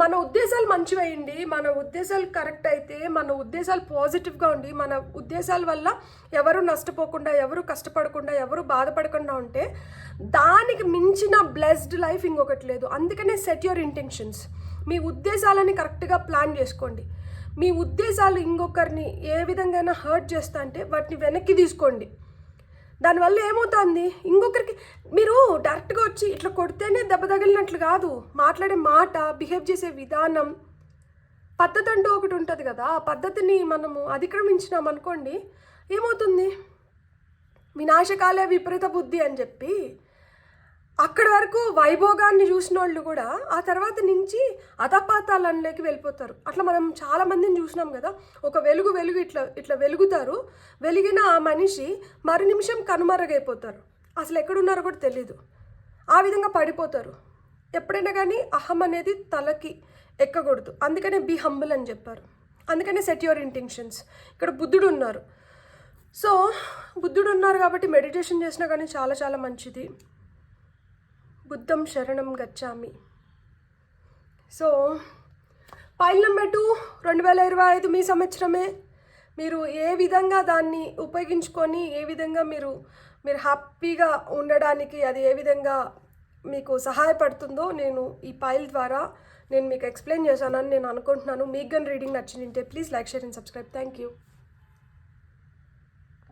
మన ఉద్దేశాలు మంచివేయండి, మన ఉద్దేశాలు కరెక్ట్ అయితే, మన ఉద్దేశాలు పాజిటివ్గా ఉండి, మన ఉద్దేశాల వల్ల ఎవరు నష్టపోకుండా, ఎవరు కష్టపడకుండా, ఎవరు బాధపడకుండా ఉంటే దానికి మించిన బ్లెస్డ్ లైఫ్ ఇంకొకటి లేదు. అందుకనే సెట్ యువర్ ఇంటెన్షన్స్. మీ ఉద్దేశాలని కరెక్ట్గా ప్లాన్ చేసుకోండి. మీ ఉద్దేశాలు ఇంకొకరిని ఏ విధంగా హర్ట్ చేస్తా అంటే వాటిని వెనక్కి తీసుకోండి. దానివల్ల ఏమవుతుంది, ఇంకొకరికి మీరు డైరెక్ట్గా వచ్చి ఇట్లా కొడితేనే దెబ్బ తగిలినట్లు కాదు. మాట్లాడే మాట, బిహేవ్ చేసే విధానం, పద్ధతి అంటూ ఒకటి ఉంటుంది కదా. ఆ పద్ధతిని మనము అతిక్రమించినాం అనుకోండి, ఏమవుతుంది, వినాశకాలే విపరీత బుద్ధి అని చెప్పి అక్కడి వరకు వైభోగాన్ని చూసిన వాళ్ళు కూడా ఆ తర్వాత నుంచి అధపాతాళంలోకి వెళ్ళిపోతారు. అట్లా మనం చాలామందిని చూసినాం కదా. ఒక వెలుగు ఇట్లా వెలుగుతారు. వెలిగిన ఆ మనిషి మరు నిమిషం కనుమరుగైపోతారు. అసలు ఎక్కడున్నారో కూడా తెలీదు. ఆ విధంగా పడిపోతారు. ఎప్పుడైనా కానీ అహం అనేది తలకి ఎక్కకూడదు. అందుకనే బీ హంబుల్ అని చెప్పారు. అందుకనే సెట్ యువర్ ఇంటెన్షన్స్. ఇక్కడ బుద్ధుడు ఉన్నారు. సో బుద్ధుడు ఉన్నారు కాబట్టి మెడిటేషన్ చేసినా కానీ చాలా చాలా మంచిది. బుద్ధం శరణం గచ్చామి. సో పైల్ నెంబర్ 2, 2025 మీ సంవత్సరమే. మీరు ఏ విధంగా దాన్ని ఉపయోగించుకొని, ఏ విధంగా మీరు హ్యాపీగా ఉండడానికి అది ఏ విధంగా మీకు సహాయపడుతుందో నేను ఈ పైల్ ద్వారా నేను మీకు ఎక్స్ప్లెయిన్ చేశానని నేను అనుకుంటున్నాను. మీకు కానీ రీడింగ్ నచ్చిందంటే please like, share and subscribe. Thank you.